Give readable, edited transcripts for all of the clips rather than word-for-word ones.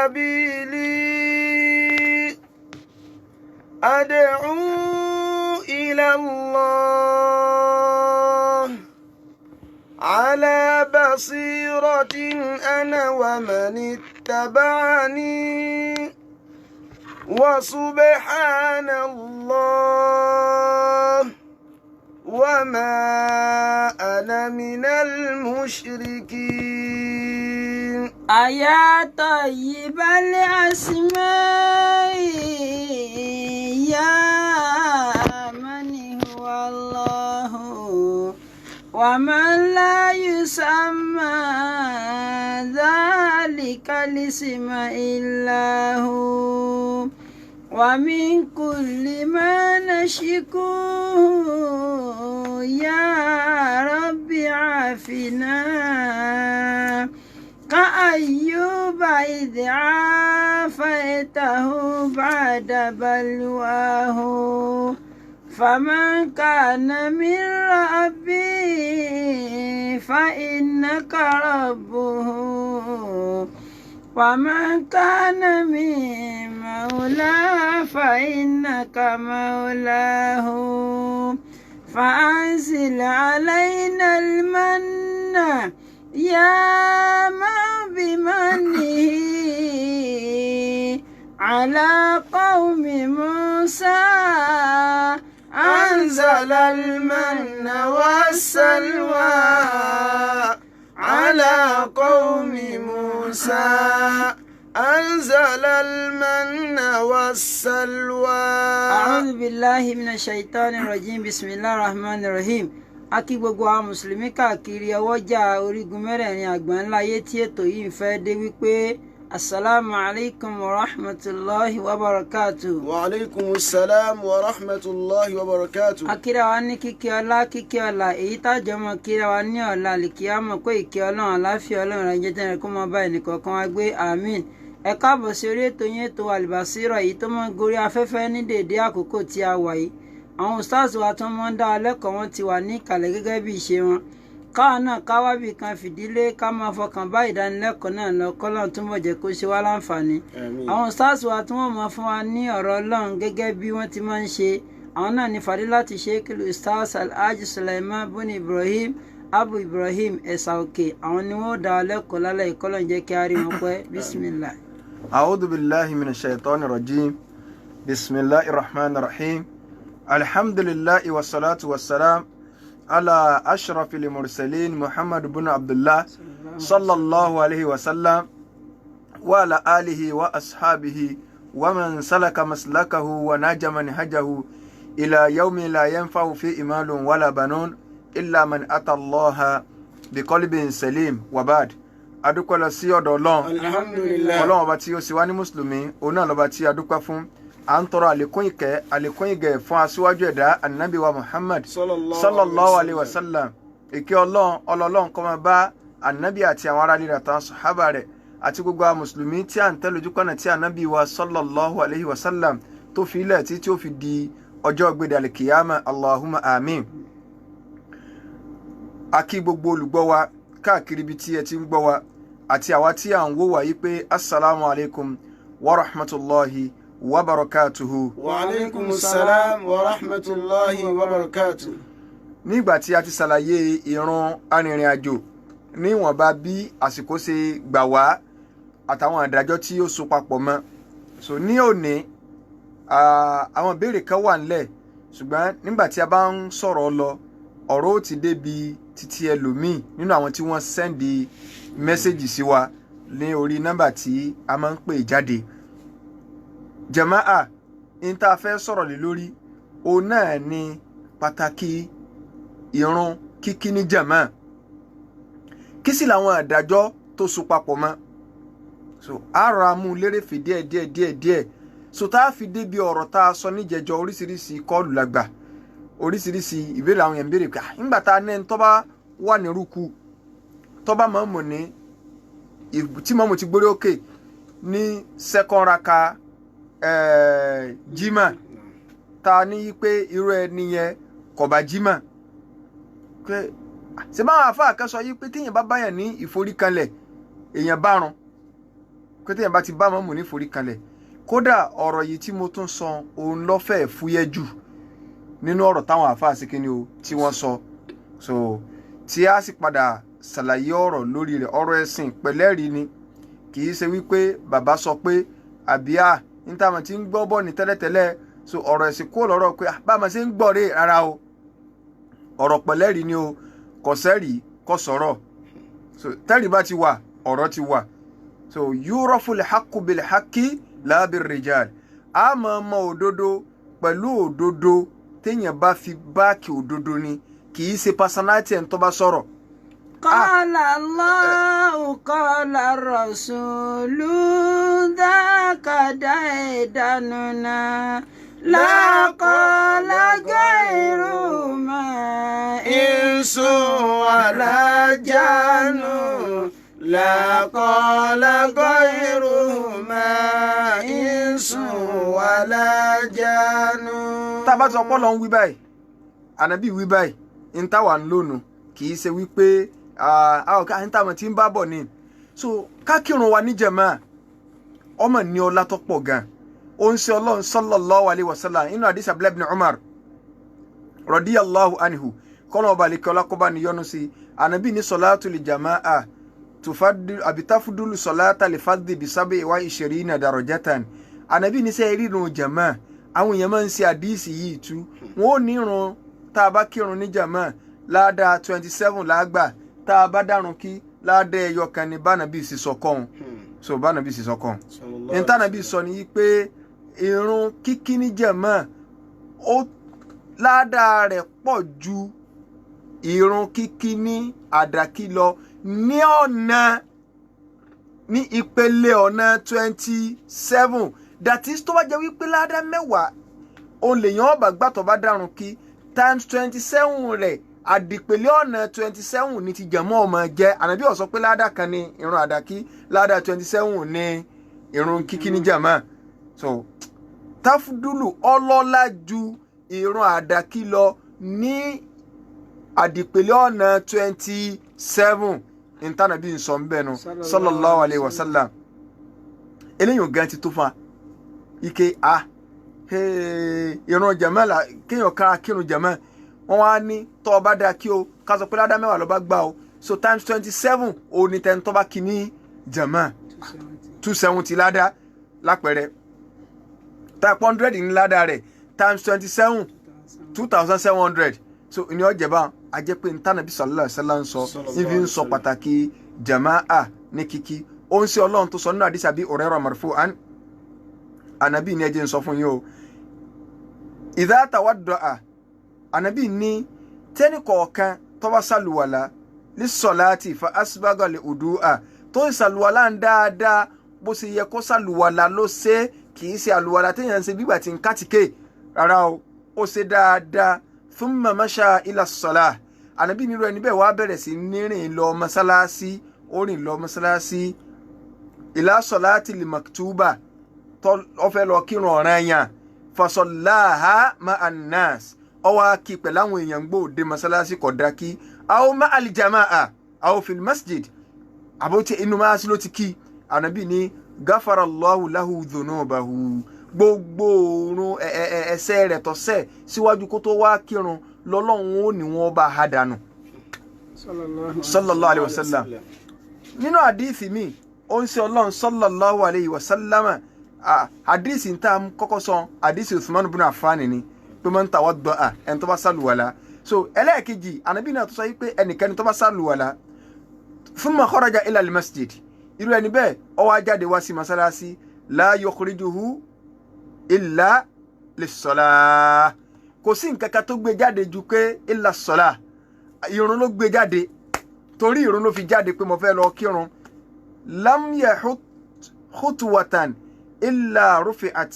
سبيلي أدعو إلى الله على بصيرة أنا ومن اتبعني وسبحان الله وما أنا من المشركين. أيا طيب الأسماء يا من هو الله ومن لا يسمى ذلك الاسم إلا هو ومن كل ما نشكوه يا رب عافنا كأيوب إذ عافيته بعد بلواه فمن كان من ربي فإنك ربه ومن كان من مولاه فإنك مولاه فأنزل علينا المن يا من بمنه على قوم موسى أنزل المن والسلوى على قوم موسى أنزل المن والسلوى. أعوذ بالله من الشيطان الرجيم بسم الله الرحمن الرحيم. A kí gbogbo àwọn mùsùlùmí káàkiri ọwọ́jà orígun mẹ́rẹ̀ẹ̀rin àgbáńlá ayé tí ètò yìí ń fẹ́ dé wípé assalamu alaikum wa rahmatullahi wa barakatuh. Wa alaikum assalam wa rahmatullahi wa barakatuh. Akíra wa ní kíkí ọlá èyí tájọ mọ́ kíra wa ní ọ̀la àlìkíyámọ̀ pé ìkẹ́ ọlọ́run àláfíà ọlọ́run rẹ̀ jẹ́ tẹ́rẹ̀ kó mọ́ bá ẹnìkọ̀ọ̀kan wa gbé àmín. Ẹ káàbọ̀ sí orí ètò yín ètò Al-Basira yìí tó mọ́ gorí afẹ́fẹ́ ní déédé àkókò tí a wà yìí. Àwọn ustaz wa tó mọ́ ń dá alẹ́kọ̀ọ́ wọn ti wà ní ìkàlẹ̀ gẹ́gẹ́ bí ìṣe wọn. Káwọn náà káwábì kan fìdílé ká máa fọkàn bá ìdánilẹ́kọ̀ọ́ náà lọ kọ́lọ́n túnbọ̀ jẹ́ kó ṣe wá láǹfààní. Àwọn ustaz wa tí wọ́n máa fún wa ní ọ̀rọ̀ Ọlọ́run gẹ́gẹ́ bí wọ́n ti máa ń ṣe. Àwọn náà ní Fadilati Sheikh Ustaz Alhaji Sulaiman bin Ibrahim Abu Ibrahim Ẹ̀sà Òkè. Àwọn ni wọ́n dá alẹ́kọ̀ọ́ lálẹ́ ìkọ́lọ́n jẹ́ kí a rí wọn pẹ́. Bismillah. A'udhu billahi minash shaitanir rajim. Bismillahir rahmanir rahim. Alhamdulillahi wassalatu wassalam ala ashrafil mursalin Muhammad bin Abdullah sallallahu alaihi wasallam wa ala alihi wa ashabihi wa man salaka maslakahu wa naja manhajahu ila yawmi la yanfa'u fi imalun wala banun illa man ata Allah biqalbin salim wa ba'd. Adúpẹ́ lọ sí ọ̀dọ̀ Ọlọ́run. Alhamdulillah. Ọlọ́run ọba tí ó sì wá ní mùsùlùmí, òun náà lọ́ba tí a dúpẹ́ fún. À ń tọrọ àlékún ìkẹ́ àlékún ìgẹ̀ fún aṣíwájú ẹ̀dá ànábì wa Muhammad sallallahu alaihi wasallam. Ìkẹ́ Ọlọ́run kó máa bá ànábì àti àwọn ará ilé rẹ̀ àtàwọn sàhábà rẹ̀ àti gbogbo àwọn mùsùlùmí tí à ń tẹ̀lé ojúpọ̀nà tí ànábì wa sallallahu alaihi wasallam tó fi ilẹ̀ tí ó fi di ọjọ́ gbèdé àlìkìyàmà Allahumma amin. A kí gbogbo olùgbọ́ wa káàkiri ibi tí ẹ ti ń gbọ́ wa àti àwa tí à ń wò wá yí pé assalamu alaikum wa rahmatullahi wa barakatuhu. Wa alaikum assalam wa rahmatullahi wa barakatuhu. Nígbà tí a ti ṣàlàyé ìran arìnrìn àjò níwọ̀nba bí àsìkò ṣe gbà wá àtàwọn àdájọ́ tí ó so papọ̀ mọ́. So ní òní àwọn ìbéèrè kan wà nílẹ̀ ṣùgbọ́n nígbà tí a bá ń sọ̀rọ̀ lọ ọ̀rọ̀ ó ti débi títí ẹlòmíì nínú àwọn tí wọ́n sẹ́ndì mẹ́sẹ̀gì sí wa ní orí nọ́mbà tí a máa ń pè jáde. Jàmáà in tá a fẹ́ sọ̀rọ̀ lé lórí òun náà ni pàtàkì ìrun kíkí ní jàmáà. Kí sì làwọn àdájọ́ tó so papọ̀ mọ́. So a rọra mú lérèfé díẹ̀. So tá a fi débi ọ̀rọ̀ tá a sọ níjẹjọ oríṣiríṣi kọ́ọ̀lù lágbà oríṣiríṣi ìbéèrè àwọn èèyàn béèrè pé nígbà tá a ní tó bá wà ní rúkú tó bá mọ̀ọ́mọ̀ ní tí mọ̀ọ́mọ̀ ti gbórí òkè ní second raka jimá ta ní pé irú ẹni yẹn kò bá jimá pé ṣe báwọn àfáà kan sọ yí pé téèyàn bá báyàn ní ìforíkanlẹ̀ èèyàn bárun pé téèyàn bá ti bá mọ́mù ní forí kanlẹ̀ kódà ọ̀rọ̀ yìí tí mo tún sọ òun lọ́fẹ̀ẹ́ fúyẹ́ jù nínú ọ̀rọ̀ táwọn àfáà sí kíni o tí wọ́n sọ so tí a sì padà ṣàlàyé ọ̀rọ̀ lórí rẹ̀ ọ̀rọ̀ ẹ̀sìn pẹ̀lẹ́rì ni kì í ṣe wípé bàbá sọ pé àbíà níta tí ń gbọ́ bọ̀ ní tẹ́lẹ̀tẹ́lẹ̀ so ọ̀rọ̀ ẹ̀sìn kó lọ́rọ̀ pé báwọn ṣe ń gbọ́ rè rárá o ọ̀rọ̀ pẹ̀lẹ́rì ni o kò sẹ́rì kò sọ̀rọ̀ so tẹ́rì bá ti wà ọ̀rọ̀ ti wà so yúrọ́fùlẹ̀ hakku bil hakki la bir rijal a máa mọ òdodo pẹ̀lú òdodo téèyàn bá fi báàkì òdodo ni kì í ṣe personality ẹ̀ ń tó bá sọ̀rọ̀. Qala Allahu qala Rasulu dhaka daidanuna la qala ghayru ma insu wala janu la qala ghayru ma insu wala janu. Tá bá sọ pé Ọlọ́run wí báyìí ànábì wí báyìí ń táwa ń lónìí kì í ṣe wípé àwọn táwọn tí ń bá bọ̀ ni so ká kírun wa ní jàmáà ọmọ ní ọlá tó pọ̀ gan ó ń ṣe Ọlọ́run sallallahu alaihi wasallam inú hadith Abdullah ibn Umar radiyallahu anhu kọ́nà ọba àlekẹ́ ọlákọ́bá ni yọ́nú sí ànábì ní salatu li jama'a tafdulu salata li fadhi bi 27 darajatan ànábì ní sẹ́ rírun jàmáà àwọn èèyàn máa ń ṣe àdíìsì yìí tú wọn ò ní irun tá a bá kírun ní jàmáà láàdá 27 lágbà tá a bá dárun kí láàdá ẹyọ kan ní bánàbí sì sọkàn so bánàbí sì sọkàn ìtànàbí sọ ní pé irun kíkí ní jàmáà ó láàdá rẹ̀ pọ̀ ju irun kíkí ní àdàkí lọ ní ọ̀nà ní ìpele ọ̀nà 27 that is tó bá jẹ́ wípé láàdá mẹ́wàá òun lèèyàn ọba gbàtọ̀ bá dárun kí times 27 rẹ̀ àdìpẹ̀lẹ̀ ọ̀nà 27 ní ti jàmáà ọmọ jẹ́ ànábì ó sọ pé láàdá kan ní irun àdàkí láàdá 27 ní irun kíkí ní jàmáà so tafdulu ọlọ́lá ju irun àdàkí lọ ní àdìpẹ̀lẹ̀ ọ̀nà 27 ìtànàbí ń sọ ń bẹ́ẹ̀ nu sallallahu alayhi wa sallam eléyìí gan ti tó fa ike irun jàmáà la kéèyàn kára kírun jàmáà wọn wá ní tó bá dá kí o ká sọ pé ládá mẹ́wàá ló bá gbà o so times 27 o ní tẹ́ni tó bá kí ní jàmáà 270 ládá lápẹẹrẹ type 100 ní ládá rẹ̀ times 27 2700 so ní ọjẹba ajẹ́ pé ntànàbí sallallahu alaihi wasallam sọ níbi ń sọ pàtàkì jàmáà ní kíkí ó ń ṣe Ọlọ́run tó sọ nínú àdìsí Abi Hurairah marfu'an ànábì ní ẹjẹ́ ń sọ fún yín o idha tawadda'a ànábì ní tẹ́nì kọ̀ọ̀kan tó bá sàlùwàlá lis-salati fa asbaga li-wudu'a tó ń sàlùwàlá ń dáadáa bó ṣe yẹ kó sàlùwàlá ló ṣe kì í ṣe àlùwàlá téèyàn ń ṣe bígbà tí ń kátìké rárá o ó ṣe dáadáa thumma masha ila as-salah ànábì nírú ẹni bẹ́ẹ̀ wá bẹ̀rẹ̀ sí nírìn lọ mọ́sálásí ó rìn lọ mọ́sálásí ila salati li-maktuba tó ó fẹ́ lọ kírun ọ̀ranyàn fa sallaha ma'an nas ó wá kí pẹ̀lú àwọn èèyàn gbòde mọ́sálásí kódà kí aw ma'al jama'a aw fil masjid àbótí inú mọ́sálásí ló ti kí ànábì ní ghafara Allahu lahu dhunubahu gbogbo òórùn ẹ̀ṣẹ̀ rẹ̀ tó ṣẹ̀ síwájú kó tó wá kírun lọ́lọ́run ó ní wọ́n bá ha dànù sallallahu alayhi wa sallam nínú àdíìsì mi ó ń ṣe Ọlọ́run sallallahu alayhi wa sallam àdíìsì ń ta kọ́kọ́ sọ àdíìsì Uthman ibn Affan ni pé man tawadda'a ẹni tó bá sàlùwàlá so ẹlẹ́ẹ̀kejì ànábì náà tó sọ pé ẹnikẹ́ni tó bá sàlùwàlá thumma kharaja ila al-masjid irú ẹni bẹ́ẹ̀ ó wá jáde wá sí masalasi la yukhrijuhu illa lis-salah kò sí nǹkan kan tó gbé jáde ju pé illa as-salah ìrun ló gbé jáde torí ìrun ló fi jáde pé mo fẹ́ lọ kírun lam yahut khutwatan illa rufi'at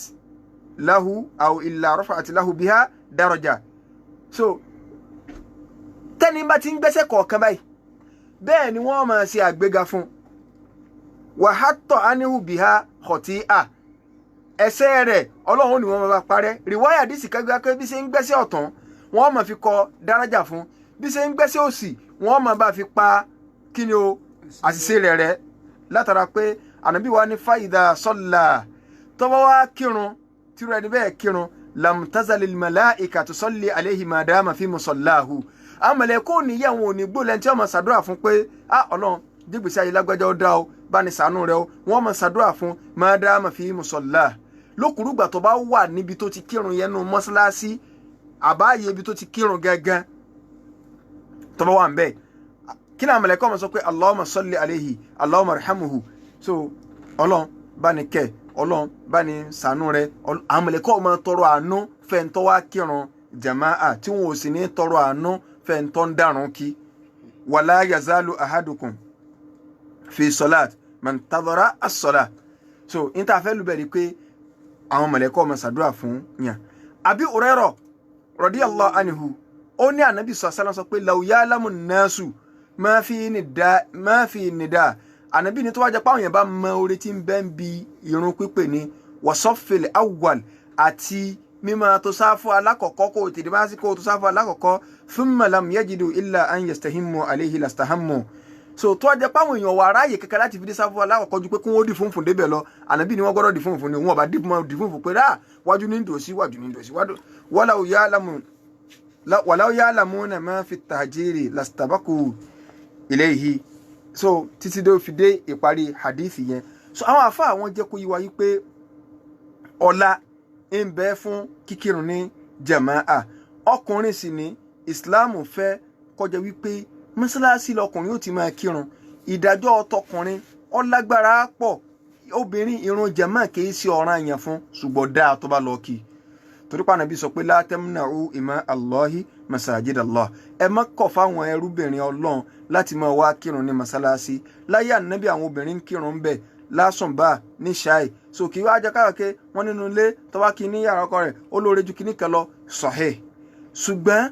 lahu aw illa rufi'at lahu biha daraja so tẹ́ni bá ti ń gbẹ́sẹ̀ kọ̀ọ̀kan báyìí bẹ́ẹ̀ ni wọ́n máa ṣe àgbéga fún wa hatta anihu biha khati'a ẹ̀ṣẹ̀ rẹ̀ Ọlọ́run ni wọ́n máa parẹ́ riwaya disi kagbe bí ṣe ń gbẹ́sẹ̀ ọ̀tún wọ́n máa fi kọ daraja fún bí ṣe ń gbẹ́sẹ̀ òsì wọ́n máa bá fi pa kíni o àṣìṣe rẹ̀ látara pé ànábì wa ní fàyídà sọ́là tó bá wá kírun tírú ẹni bẹ́ẹ̀ kírun lam tazalil malaika tusalli alayhi ma dama fi musallahu àwọn màláíkà ní yẹ wọn ò ní gbó lẹ́ni tí wọ́n máa ṣàdúrà fún pé ọlọ́run dígbèsí ayé lágbájá ó dá o bá ní ṣàánú rẹ o wọ́n máa ṣàdúrà fún ma dama fi musallahu lókùrúgbà tó bá wà níbi tó ti kírun yẹn nù mọ́ṣáláṣí àbáyé ibi tó ti kírun gángan tó bá wà ń bẹ́ẹ̀ kí ni àwọn màláíkà máa sọ pé Allahumma salli alayhi Allahumma arhamhu so ọlọ́run bá ní kẹ́ ọlọ́run bá ní ṣàánú rẹ àwọn màláíkà máa tọrọ àánú fẹ́ntọ́ wá kírun jàmáà tí wọn ò sì ní tọrọ àánú fẹ́ntọ́ ń dàrún kí wala yazalu ahadukum fi salat man tadhara as-salat so n ta fẹ́ lu bẹ̀rẹ̀ pé àwọn màláíkà máa ṣàdúrà fún yàn Abi Hurairah radiyallahu anhu ó ní ànábì sallallahu sọ pé law ya'lamu an-nasu ma fi nida ànábì ní tó wá jẹ́ pé àwọn yẹn bá mọ oore tí ń bẹ ń bi ìrun pípè ní wasaffil awwal àti mímọ́ tó sáfù alákọ̀ọ́kọ́ kó tèdè bá sí kó tó sáfù alákọ̀ọ́kọ́ thumma lam yajidu illa an yastahimmu alayhi lastahammu so tó wá jẹ́ pé àwọn èèyàn wà ráàyè kẹ́kẹ́ láti fi dé sáfù alákọ̀ọ́kọ́ ju pé kí wọ́n dì fúnfún débẹ̀ lọ ànábì ní wọ́n gbọ́dọ̀ dì fúnfún ni wọ́n bá dì fúnfún pé wájú ní dòsí walau ya'lamuna ma fi tahjiri lastabaku ilayhi so títí dé fi dé ìparí hadithi yẹn so àwọn àfáà àwọn jẹ́ kó yí wa yí pé ọlá ń bẹ fún kíkírun ní jàmáà ọkùnrin sì ní Islam fẹ́ kọjá wípé mọ́sálásí lọkùnrin ó ti máa kírun ìdájọ́ tọkùnrin ọlágbára pọ̀ obìnrin ìrun jàmáà kìí ṣe ọ̀ranyàn fún ṣùgbọ́n dáa tó bá lọ kí torí pa Ànábì sọ pé la tamna'u ima Allahi masajid Allah ẹ má kọ̀ fáwọn ẹrúbìnrin Ọlọ́run láti máa wá kírun ní mọ́sálásí láyé Ànábì àwọn obìnrin kírun bẹ́ẹ̀ lásùnbà ní ṣáì so kì í wá jẹ́ káàkiri wọn nínú ilé tó bá kí ní yàrá ọkọ rẹ̀ ó lóore ju kíní kan lọ sahih ṣùgbọ́n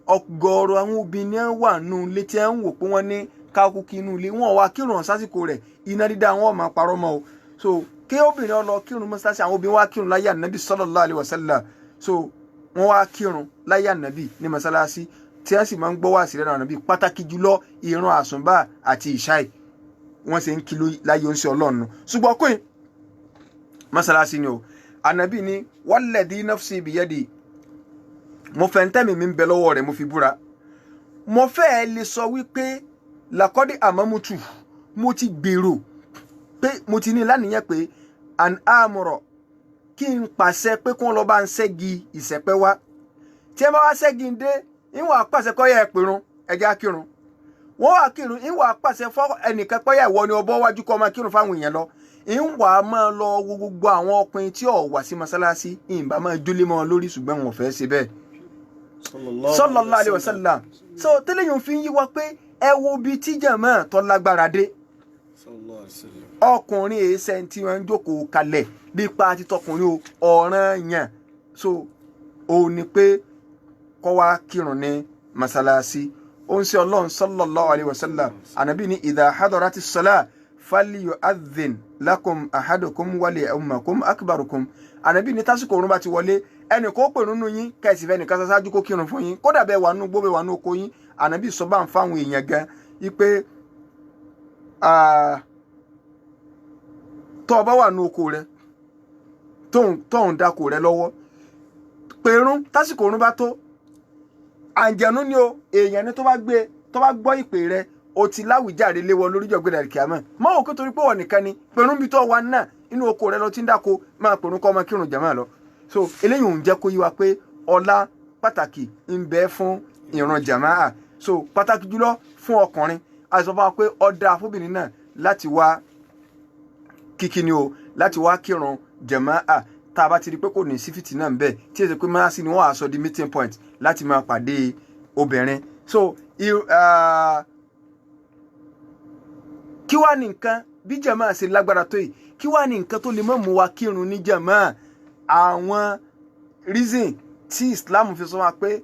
ọ̀gọ̀ọ̀rọ̀ àwọn obìnrin wà nù ilé tí wọ́n ń wò pé wọ́n ní káàkú kí inú ilé wọn wá kírun sásìkò rẹ̀ iná dídá wọn máa parọ́ mọ́ o so kí obìnrin ó lọ kírun mọ́sálásí àwọn obìnrin wá kírun láyé Ànábì sallallahu alaihi wasallam so wọ́n wá kírun láyé Ànábì ní mọ́sálásí tí wọ́n sì máa ń gbọ́ wá sí lẹ́nu Ànábì pàtàkì jùlọ ìrun àsùnbà àti ìṣáì wọ́n ṣe ń kí láyé oúnṣẹ́ Ọlọ́run ṣùgbọ́n kò mọ́sálásí ni o Ànábì ní walladhi nafsi biyadi mo fẹ́ ń tẹ́mi mi ń bẹ lọ́wọ́ rẹ̀ mo fi búra mo fẹ́ lè sọ wípé làkọ́dí àmọ́mútù mo ti gbèrò pé mo ti ní láníyàn pé an amọ̀rọ̀ kí n pàṣẹ pé kí wọ́n lọ bá ń ṣẹ́gi ìṣẹ̀pẹ́ wá tí ẹ bá wá ṣẹ́gi ń dé ìwọ̀n àpàṣẹ kọ́ yẹ pèrún ẹja kírun wọ́n wá kírun ìwọ̀n àpàṣẹ fọ́ ẹnìkan pẹ́yà ìwọ ni ọbọ̀ wájú kọ́ máa kírun fáwọn èèyàn lọ ìwọ̀n máa lọ wo gbogbo àwọn ọkùnrin tí ò wá sí mọ́sálásí ìbá máa jólé mọ́ lórí ṣùgbọ́n wọn ò fẹ́ ṣe bẹ́ẹ̀ sallallahu alaihi wasallam so tẹ́lẹ̀ yóò fi ń yí wa pé ẹ wo bí tíjà máa tọ́ lágbára dé ọkùnrin èsẹ̀ tí wọ́n ń jókòó kalẹ̀ nípa títọkùnrin ọ̀ranyàn so ó ní pé kó wá kírun ní masalasi ó ń ṣe Ọlọ́run sallallahu alaihi wasallam Ànábì ní idha hadarati salat falyu'adhdhin lakum ahadukum wa li ummakum akbarukum Ànábì ní tásìkò òrùn bá ti wọlé ẹnì kó pè nínú yín kẹ́sì fẹ́ nìkan ṣáájú kó kírun fún yín kódà bẹ́ẹ̀ wà nínú gbóbẹ̀ wà nínú oko yín Ànábì sọ bá ń fáwọn èèyàn gan wípé tó bá wà nínú oko rẹ tó ń dáko rẹ lọ́wọ́ pèrún tásìkò òrùn bá tó àǹjẹ̀nú ni o èèyàn ni tó bá gbọ́ ìpè rẹ o ti láwùjáre léwọ lóríjọ gbé dàrí kìámọ mọ òkú torí pé wọn nìkan ni pèrún bí tó wà náà inú oko rẹ lọ ti ń dáko máa pèrún kọ́ ọmọ kírun jàmáà lọ so eléyìí ò ń jẹ́ kó yí wa pé ọlá pàtàkì ń bẹ fún ìran jàmáà so pàtàkì jùlọ fún ọkùnrin àìsàn fún wa pé ọ̀dà fúnbìnrin náà láti wá kíkíni o láti wá kírun jàmáà tá a bá ti rí pé kò ní sí fìtínà ń bẹ tí èsì pé mọ́sálásí ni wọ́n á sọ di meeting point láti máa pàdé obìnrin so kí wá ní nǹkan bí jàmáà ṣe lágbára tó yìí kí wá ní nǹkan tó lè mọ́ mú wa kírun ní jàmáà àwọn reason tí Islam fi sọ wá pé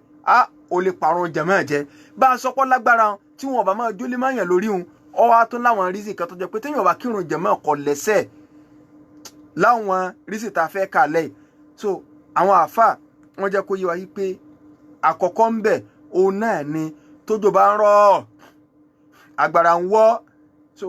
o lè parun jàmáà jẹ bá a sọpọ̀ lágbára tí wọn bá máa jólé máa yàn lórí òun ọwọ́ tó láwọn reason kan tó jẹ́ pé téèyàn bá kírun jàmáà kò lẹ́sẹ̀ láwọn reason tá a fẹ́ kà lẹ́yìn so àwọn àáfà wọ́n jẹ́ kó yé wa yí pé àkọ́kọ́ ń bẹ òun náà ni tójò bá ń rọ̀ agbára ń wọ́ so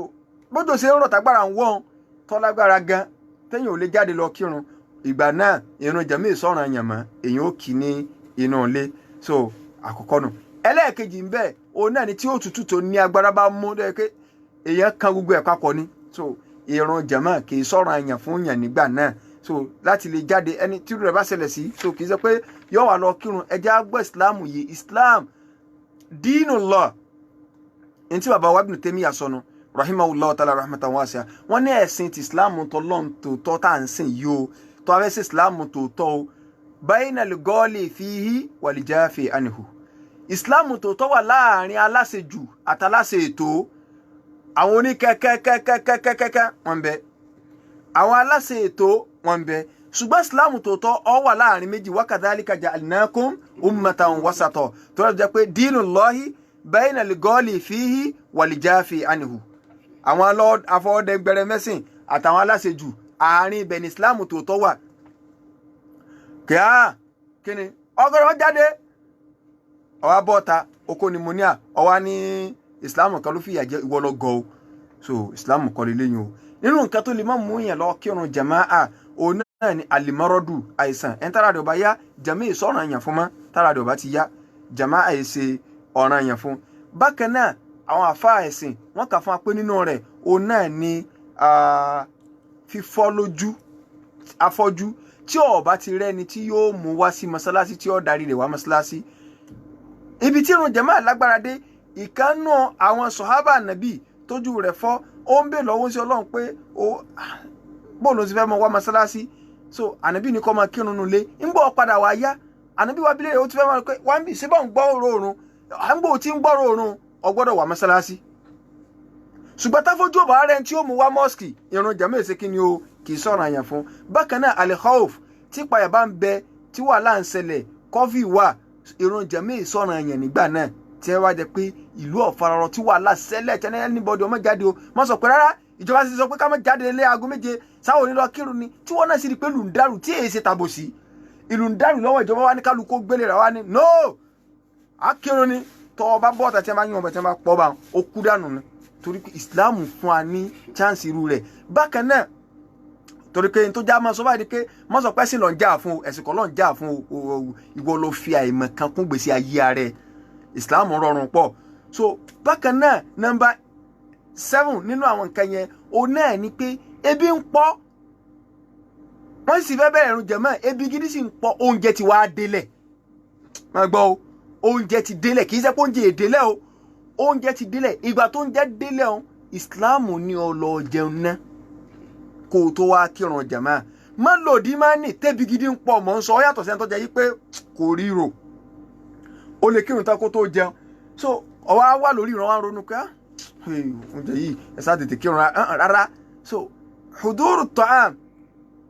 bójò ṣe ń rọ̀ tágbára ń wọ́ tó lágbára gan téèyàn ò lè jáde lọ kírun ìgbà náà ìrun jàmá ìsọ̀ràn yàn mọ́ èyàn ó kì ní inú ilé. So àkọ́kọ́ nù. Ẹlẹ́ẹ̀kejì ń bẹ òun náà ni tí òtútù tó ní agbára bá mú dẹ́ pé èyàn kan gbogbo ẹ̀ papọ̀ ni. So ìrun jàmá kì í sọ̀ràn yàn fún yàn nígbà náà. So láti lè jáde ẹni tí rẹ̀ bá ṣẹlẹ̀ sí so kì í ṣe pé yóò wà lọ kírun ẹjẹ́ àgbọ̀ Islam yìí Islam dinullah ní tí bàbá wa Ibn Taymiyyah sọnù rahimahullah ta'ala rahmatan wasi'a wọ́n ní ẹ̀sìn ti Islam tọ́lọ́n tòótọ́ tá à ń sìn yìí o tó a fẹ́ sí Islam tòótọ́ o bainal ghali fihi wal jafi anhu Islam tòótọ́ wà láàrin aláṣejù àtàláṣe ètò àwọn oníkẹ́kẹ́kẹ́kẹ́kẹ́kẹ́ wọ́n bẹ àwọn aláṣẹ ètò wọ́n bẹ ṣùgbọ́n Islam tòótọ́ ó wà láàrin méjì wa kadhalika ja'alnakum ummatan wasata tó rẹ̀ jẹ́ pé dinullahi bainal ghali fihi wal jafi anhu àwọn afọwọ́dẹ́gbẹ̀rẹ̀ mẹ́sìn àtàwọn aláṣejù àárín ibẹ̀ ní Islam tòótọ́ wà kíni ọgọ́rọ̀ jáde ọwá bọ́ta oko ni mo ní à ọwá ní Islam kan ló fìyà jẹ ìwọ lọ gọ o. So Islam kọ́ lélẹ́yìn o nínú nǹkan tó lè má mú yẹn lọ kírun jàmáà òun náà ni alimọ́rọ́dù àìsàn ẹni tára rẹ̀ ọba yá jàmáà ìsọ̀ràn yàn fún mọ́ tára rẹ̀ ọba ti yá jàmáà àìsè ọ̀ràn yàn fún. Bákan náà àwọn àfáà ẹ̀sìn wọ́n kà fún wa pé nínú rẹ̀ òun náà ni fífọ́ lójú afọ́jú tí ọba ti rẹ́ni tí yóò mú wá sí mọ́sálásí tí ó darí rẹ̀ wá mọ́sálásí. Ibi tí irun jàmáà lágbára dé ìkànnù àwọn sọ̀hábà nàbì tójú rẹ̀ fọ́ ó ń bè lọ́wọ́ sí Ọlọ́run pé bóòlù ti fẹ́ mọ wá mọ́sálásí. So ànábì ní kó máa kírun nulẹ̀ ń bọ̀ padà wá yá ànábì wá bílẹ̀ ó ti fẹ́ máa pé wá ń bì síbọ̀ ń gbọ́ òórùn à ń gbò tí ń gbọ́rọ̀ òórùn ó gbọ́dọ̀ wá mọ́sálásí. Ṣùgbọ́n táfojú ọba rẹ̀ tí ó mú wá mọ́sìkì irun jàmáà èsè kí ni o kì í sọ̀rọ̀ àyàn fún. Bákan náà al-khawf tí ìpayà bá ń bẹ tí wàhálà ń ṣẹlẹ̀ kọ́fì wà irun jàmáà sọ̀rọ̀ àyàn nígbà náà tí ẹ wá jẹ pé ìlú ọ̀fararọ tí wàhálà ṣẹlẹ̀ tí ẹni bọ́dì ọmọ jáde o má sọ pé rárá ìjọba ti sọ pé ká má jáde lé aago 7 sáwọn onílọ kírun ni tí wọ́n náà sì rí pé ìlú ń dàrú tí èyí ṣe tàbòsí ìlú ń dàrú lọ́wọ́ ìjọba wa ní kálukú gbélé rẹ̀ wá ní no akírun ni tọ́ ọba bọ́ọ̀tà tí wọ́n bá yín ọbẹ̀ tí wọ́n bá pọ̀ bá ó kú dànù ni torí pé Islam fún wa ní chance irú rẹ̀. Bákan náà torí pé tó já mọ́ sọ báyìí pé mọ́ sọ pé sí lọ́n jà fún ẹ̀sìn kan lọ́n jà fún ìwọ ló fi àìmọ̀ kan kún gbèsè ayé rẹ̀ Islam rọrùn pọ̀. So bákan náà number 7 nínú àwọn nǹkan yẹn òun náà ni pé ebi ń pọ̀ wọ́n sì fẹ́ bẹ̀rẹ̀ irun jàmáà ebi gidi sì ń pọ̀ oúnjẹ ti wá délẹ̀ máa gbọ́ o oúnjẹ ti délẹ̀ kì í ṣe pé oúnjẹ èdélẹ̀ o oúnjẹ ti délẹ̀ ìgbà tó ń jẹ́ délẹ̀ o Islam ní ó lọ jẹun náà kó o tó wá kírun jàmáà má lòdì má nì tẹ́bi gidi ń pọ̀ mọ́ ń sọ ọ yàtọ̀ sẹ́ni tó jẹ́ yí pé kò ríro o lè kírun tán kó tó jẹun. So ọwọ́ wà lórí ìran wa ronú pé oúnjẹ yìí ẹ sá tètè kírun rárá. So huduru ta'am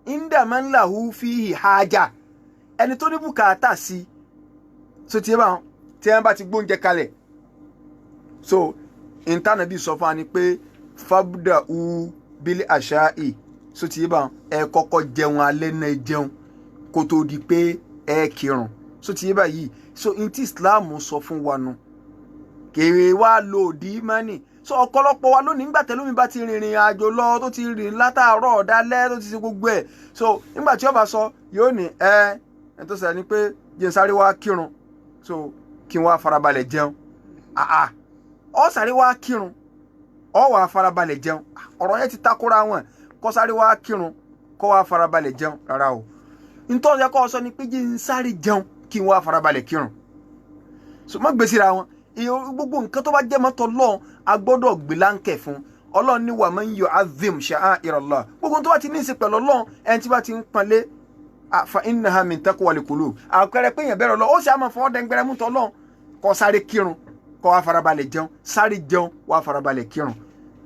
inda man lahu fihi haja ẹni tó ní bùkátà sí so tí ẹ bá ti gbóúnjẹ kalẹ̀ so ìntànàbí sọ fún wa ni pé fabda u bílí àṣà so tí ẹ kọ́kọ́ jẹun alẹ́ náà jẹun kó tó di pé ẹ kírun so tí yìí so ntí Islam sọ fún wa nu kèrè wa lòdì mọ́nì. So ọ̀pọ̀lọpọ̀ wa lónìí nígbà tẹ́lómi bá ti rìnrìn àjò lọ tó ti rìn látàárọ̀ ọ̀dálẹ́ tó ti ṣe gbogbo ẹ̀ so nígbà tí ó bá sọ yóò ní ẹ tó ṣẹlẹ̀ ni pé jẹ́ sáré wá kírun so kí wọ́n farabalẹ̀ jẹun ọ sáré wá kírun ọ wà farabalẹ̀ jẹun ọ̀rọ̀ yẹn ti takora wọn kọ́ sáré wá kírun kọ́ wá farabalẹ̀ jẹun rárá o nítorí ẹ kọ́ sọ ni pé jẹ́ sáré jẹun kí wọ́n farabalẹ̀ kírun so má gbèsè ra wọn gbogbo nǹkan tó bá jẹ́ mọ́tò lọ́n a gbọ́dọ̀ gbé láǹkẹ̀ fún Ọlọ́run ní wa man yu'azzim sha'a'irallah gbogbo tó bá ti ní í ṣe pẹ̀lú Ọlọ́run ẹni tí bá ti ń panlé fa innaha min taqwal qulub àpẹẹrẹ pé èèyàn bẹ̀rẹ̀ lọ ó sì á máa fọwọ́ dẹ́ngbẹ̀rẹ̀ mú tọ́ lọ́n kó sáré kírun kó wá farabalẹ̀ jẹun sáré jẹun wá farabalẹ̀ kírun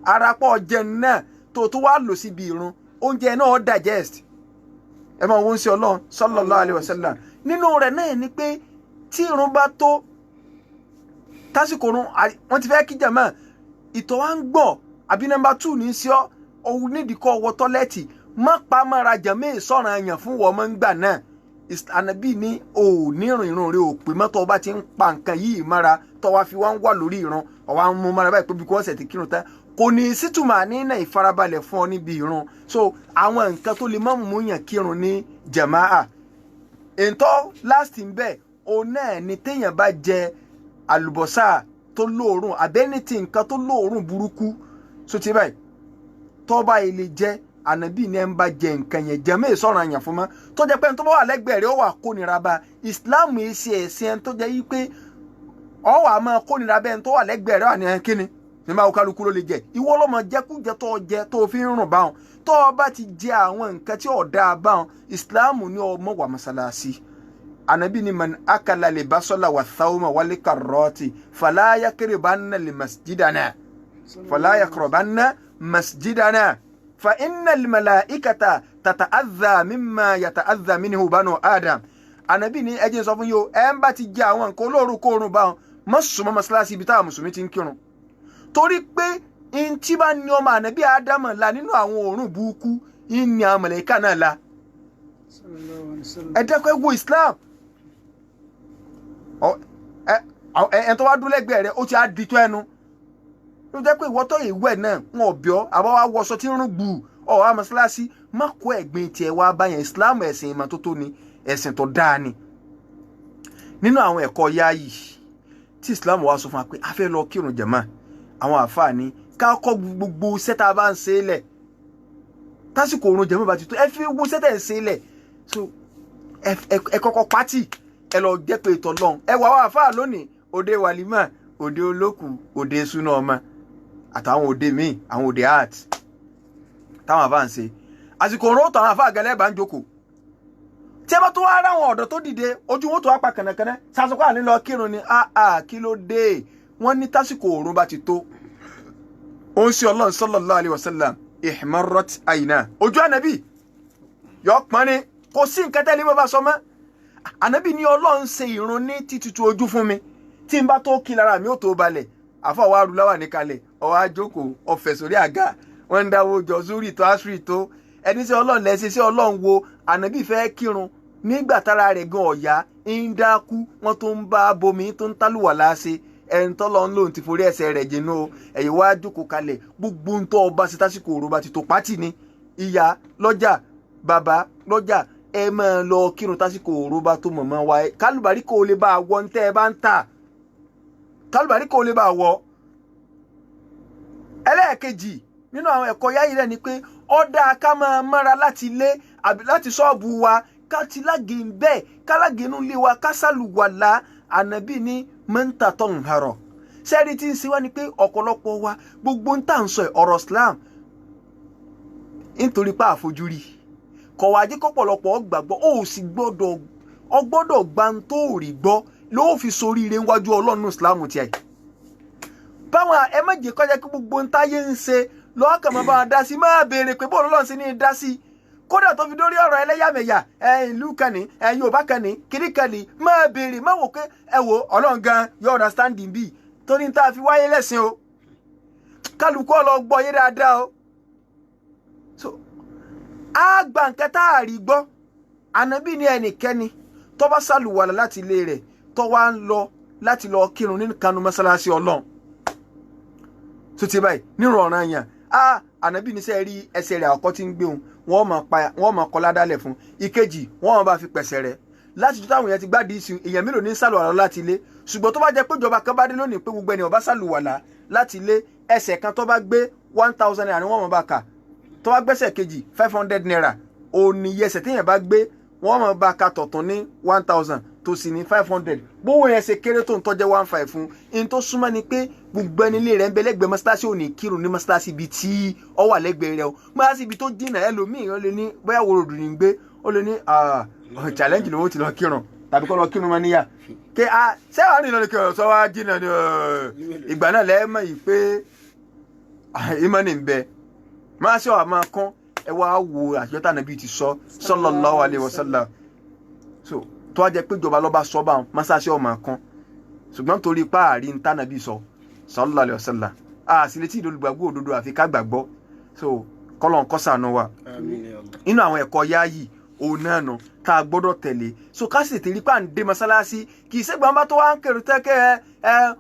arapọ̀ jẹun náà tó wá lò síbi ìrun oúnjẹ náà digest ẹ máa wọ́n sí Ọlọ́run sallallahu alaihi wasallam nínú rẹ̀ náà ni pé tí ìrun bá tó tásìkò run wọ́n ti fẹ́ kí jàmáà ìtọ̀ wa ń gbọ̀ àbí number 2 ní sí ọ òun nídìí kọ́ wọ tọ́lẹ́ẹ̀tì má pa mára jàmáà sọ̀rọ̀ àyàn fún wọ́n mọ́ ń gbà náà ànábì ní ò ní ìrìnrìn rẹ̀ ò pé mọ́tò ọba ti ń pa nǹkan yìí mára tó wá fi wá ń wà lórí ìran ó wá ń mú mara báyìí pé bí kò ṣe ti kírun tán kò ní sí tùmánínà ìfarabalẹ̀ fún ọ níbi ìran so àwọn nǹkan tó lè má mú yàn kírun ní jàmáà èntọ́ last ń bẹ̀ òun náà ni téèyàn bá jẹ àlùbọ́sà tó lóòórùn àbẹ́nìtì nǹkan tó lóòórùn burúkú so ti báyìí tó bá ilé jẹ́ ànábì ní ẹ̀ ń bá jẹ nǹkan yẹn jẹ́ mẹ́ẹ̀ sọ̀rọ̀ àyàn fún mọ́ tó jẹ́ pé ẹni tó bá wà lẹ́gbẹ̀ẹ́ rẹ̀ ó wà kónira bá Islam yìí ṣe ẹ̀sìn ẹni tó jẹ́ yí pé ọ wà máa kónira bẹ́ẹ̀ ẹni tó wà lẹ́gbẹ̀ẹ́ rẹ̀ wà ní ẹ̀ kíni ní máa kálukú ló lè jẹ ìwọ ló mọ jẹkújẹ tó jẹ tó fi ń rùn báwọn tó o bá ti jẹ àwọn nǹkan tí ò dáa báwọn Islam ní ọmọ wà mọ́sálásí ànábì ní man akala lè bá sọ́la wà thawma wálé karọ́ọ̀tì fala yakribanna li masjidana fala yakribanna masjidana fa inna al-malaikata tata'adha mimma yata'adha minhu banu adam ànábì ní ẹjẹ́ sọ fún yín o ẹ̀ ń bá ti jẹ àwọn nǹkan olórúkọ báwọn mọ́ súnmọ́ mọ́sálásí ibi táwọn mùsùlùmí ti ń kírun torí pé in tí bá ní ọmọ ànábì ádámù la nínú àwọn òórùn burúkú in ní àwọn màláíkà náà la ẹ dẹ́kun ẹ wo Islam ẹ tó wá dúró lẹ́gbẹ̀ẹ́ rẹ ó ti á di tó ẹnu ló jẹ́ pé ìwọ tó ìwẹ̀ náà wọn ò bí ọ àbá wa wọṣọ tí ń rún gbù ọ wá mọ́sálásí má kó ẹ̀gbin tiẹ̀ wá báyẹn Islam ẹ̀sìn ìmọ́tótó ni ẹ̀sìn tó dáa ni nínú àwọn ẹ̀kọ́ yáàyì tí Islam wá sọ fún wa pé a fẹ́ lọ kírun jàmáà àwọn àfáàní ká kọ́ gbogbo sẹ́tà bá ń ṣe é lẹ̀ tásìkò òrùn jàmáà bá ti tó ẹ fi gbogbo sẹ́tà ń ṣe é lẹ̀ so ẹ kọ́kọ́ pátì ẹ lọ jẹ́ pé ìtọ́ lọ́hùn ẹ wà wá àfáà lónìí òde wàlímà òde olókù òde súná ọmọ àtàwọn òde míì àwọn òde art táwọn àfáà ń ṣe àsìkò òrùn ó tàn àwọn àfáà gẹlẹ́ bá ń jókòó tí ẹ bá tó wá ráwọn ọ̀dọ́ tó dìde ojú wọn tó wá pa kànnàkànnà sàṣọkọ́ àní lọ kírun ni kí ló dé wọ́n ní tásìkò òrùn bá ti tó ó ń ṣe Ọlọ́run sallallahu alaihi wasallam ihmarrat àyìnà ojú ànábì yọ pọ́n ni kò sí nǹkan tẹ́lẹ̀ bá bá sọ mọ́ ànábì ní Ọlọ́run ṣe ìrun ní títútù ojú fún mi tí n bá tó kí lára mi ó tó balẹ̀ àfọwọ́ arúláwà níkalẹ̀ ọwọ́ àjókòó ọ̀fẹ́ sórí àga wọ́n ń dáwọ́ jọ zúrì tó àṣírí tó ẹni sí Ọlọ́run lẹ́sẹ̀ sí Ọlọ́run wo ànábì fẹ́ kírun nígbà tára rẹ̀ gan ọ̀yá ń dákú wọ́n tó ń bá bomi tó ń tálùwà láṣẹ ẹni tọ́lọ́ ń lòun ti forí ẹsẹ̀ rẹ̀ jìnnà o ẹ̀yìn wá jókòó kalẹ̀ gbogbo ń tọ́ ọba sí tásìkò òru bá ti tó pátì ni ìyá lọ́jà bàbá lọ́jà ẹ máa lọ kírun tásìkò òru bá tó mọ̀mọ́ wa kálùbárí kò lè bá a wọ ní tẹ́ ẹ bá ń tà kálùbárí kò lè bá a wọ. ẹlẹ́ẹ̀kejì nínú àwọn ẹ̀kọ́ yáyí rẹ̀ ni pé ọ̀dà ká máa mọ́ra láti ilé àbí láti ṣọ́ọ̀bù wa ká ti lágè ń bẹ́ẹ̀ ká lágè inú ilé wa ká sálùwàlá ànábì ní mẹ́ńtà tó ń harọ̀ sẹ́ẹ̀rì tí ń ṣe wá ni pé ọ̀pọ̀lọpọ̀ wa gbogbo ń tà ń sọ ọ̀rọ̀ Islam nítorí pé àfojúrí kọ̀wá jẹ́ kọ́pọ̀lọpọ̀ gbàgbọ́ ó sì gbọ́dọ̀ gba ń tó rí gbọ́ ló fi soríire níwájú Ọlọ́run Islam tiẹ̀ báwọn ẹ má jẹ́ kọjá kí gbogbo ń táyé ń ṣe lọ́kàn máa bá wọn dá sí máa béèrè pé bóun Ọlọ́run sí ní dá sí kódà tó fi dórí ọ̀rọ̀ ẹlẹ́yàmẹ̀yà ìlú kan ní Yorùbá kan ní kiri kan ní máa béèrè má wò pé ẹ wo Ọlọ́run gan yóò understanding bí torí ń tá a fi wáyé lẹ́sìn o kálukú ọlọ gbọ́ yé dáadáa o so a gba nǹkan tá a rí gbọ́ ànábì ní ẹnikẹ́ni tó bá sàlùwàlà láti ilé rẹ̀ tó wá ń lọ láti lọ kírun nínú kanu mọ́sálásí Ọlọ́run tó ti báyìí nírun ọ̀ràn yẹn ànábì ní sẹ́ rí ẹsẹ̀ rẹ̀ àkọ́kọ́ tí ń gbé òun wọ́n máa kọ́ ládàlẹ̀ fún ìkejì wọ́n máa bá fi pẹ̀sẹ̀ rẹ̀ láti tó táwọn yẹn ti gbádìí ìsìn èèyàn mélòó ní sàlùwàlà láti ilé ṣùgbọ́n tó bá jẹ́ pé ìjọba kan bá dé lónìí pé gbogbo ènìyàn bá sàlùwàlà láti ilé ẹsẹ̀ kan tó bá gbé 1000 naira ni wọ́n máa bá kà tó bá gbẹ́sẹ̀ kejì 500 naira òní yẹsẹ̀ téèyàn bá gbé wọ́n máa bá ka tọ̀tún ní 1000 tó sì ní 500 bówó yẹn ṣe kéré tó ń tọ́jẹ́ 15 fún in tó súnmọ́ ni pé gbogbo ẹni ilé rẹ̀ ń bẹ lẹ́gbẹ̀ẹ́ mọ́sálásí ò ní kírun ní mọ́sálásí ibi tí ó wà lẹ́gbẹ̀ẹ́ rẹ̀ o mọ́sálásí ibi tó dínà ẹlòmíì ó lè ní bóyá wòròdù ní gbé ó lè ní challenge lówó ti lọ kírun tàbí kọ́ lọ kírun wọn níyà ké sẹ́wọ̀n ní ìlọrin kírun sọ wá jìnnà ní ìgbà náà lẹ́ẹ̀mọ̀ yìí pé ìmọ̀ ní ń bẹ máa ṣe wà máa kán ẹ wá wo àṣetá nàbí ti sọ sallallahu alaihi wasallam so tó wá jẹ́ pé ìjọba lọ́ba sọ bá mọ́sáṣẹ́ ọmọ kan ṣùgbọ́n torí páàrí ń tánàbí sọ sallallahu alaihi wasallam àṣìlẹ̀ tí ìdólùgbàgbọ́ òdodo àfi ká gbàgbọ́ so kọ́lọ̀ ń kọ́ sànú wa inú àwọn ẹ̀kọ́ yáàyì òun náà nù tá a gbọ́dọ̀ tẹ̀lé so ká sì tètè rí pa ń dé mọ́sálásí kì í ṣe gbàmbá tó wá ń kẹrù tẹ́kẹ́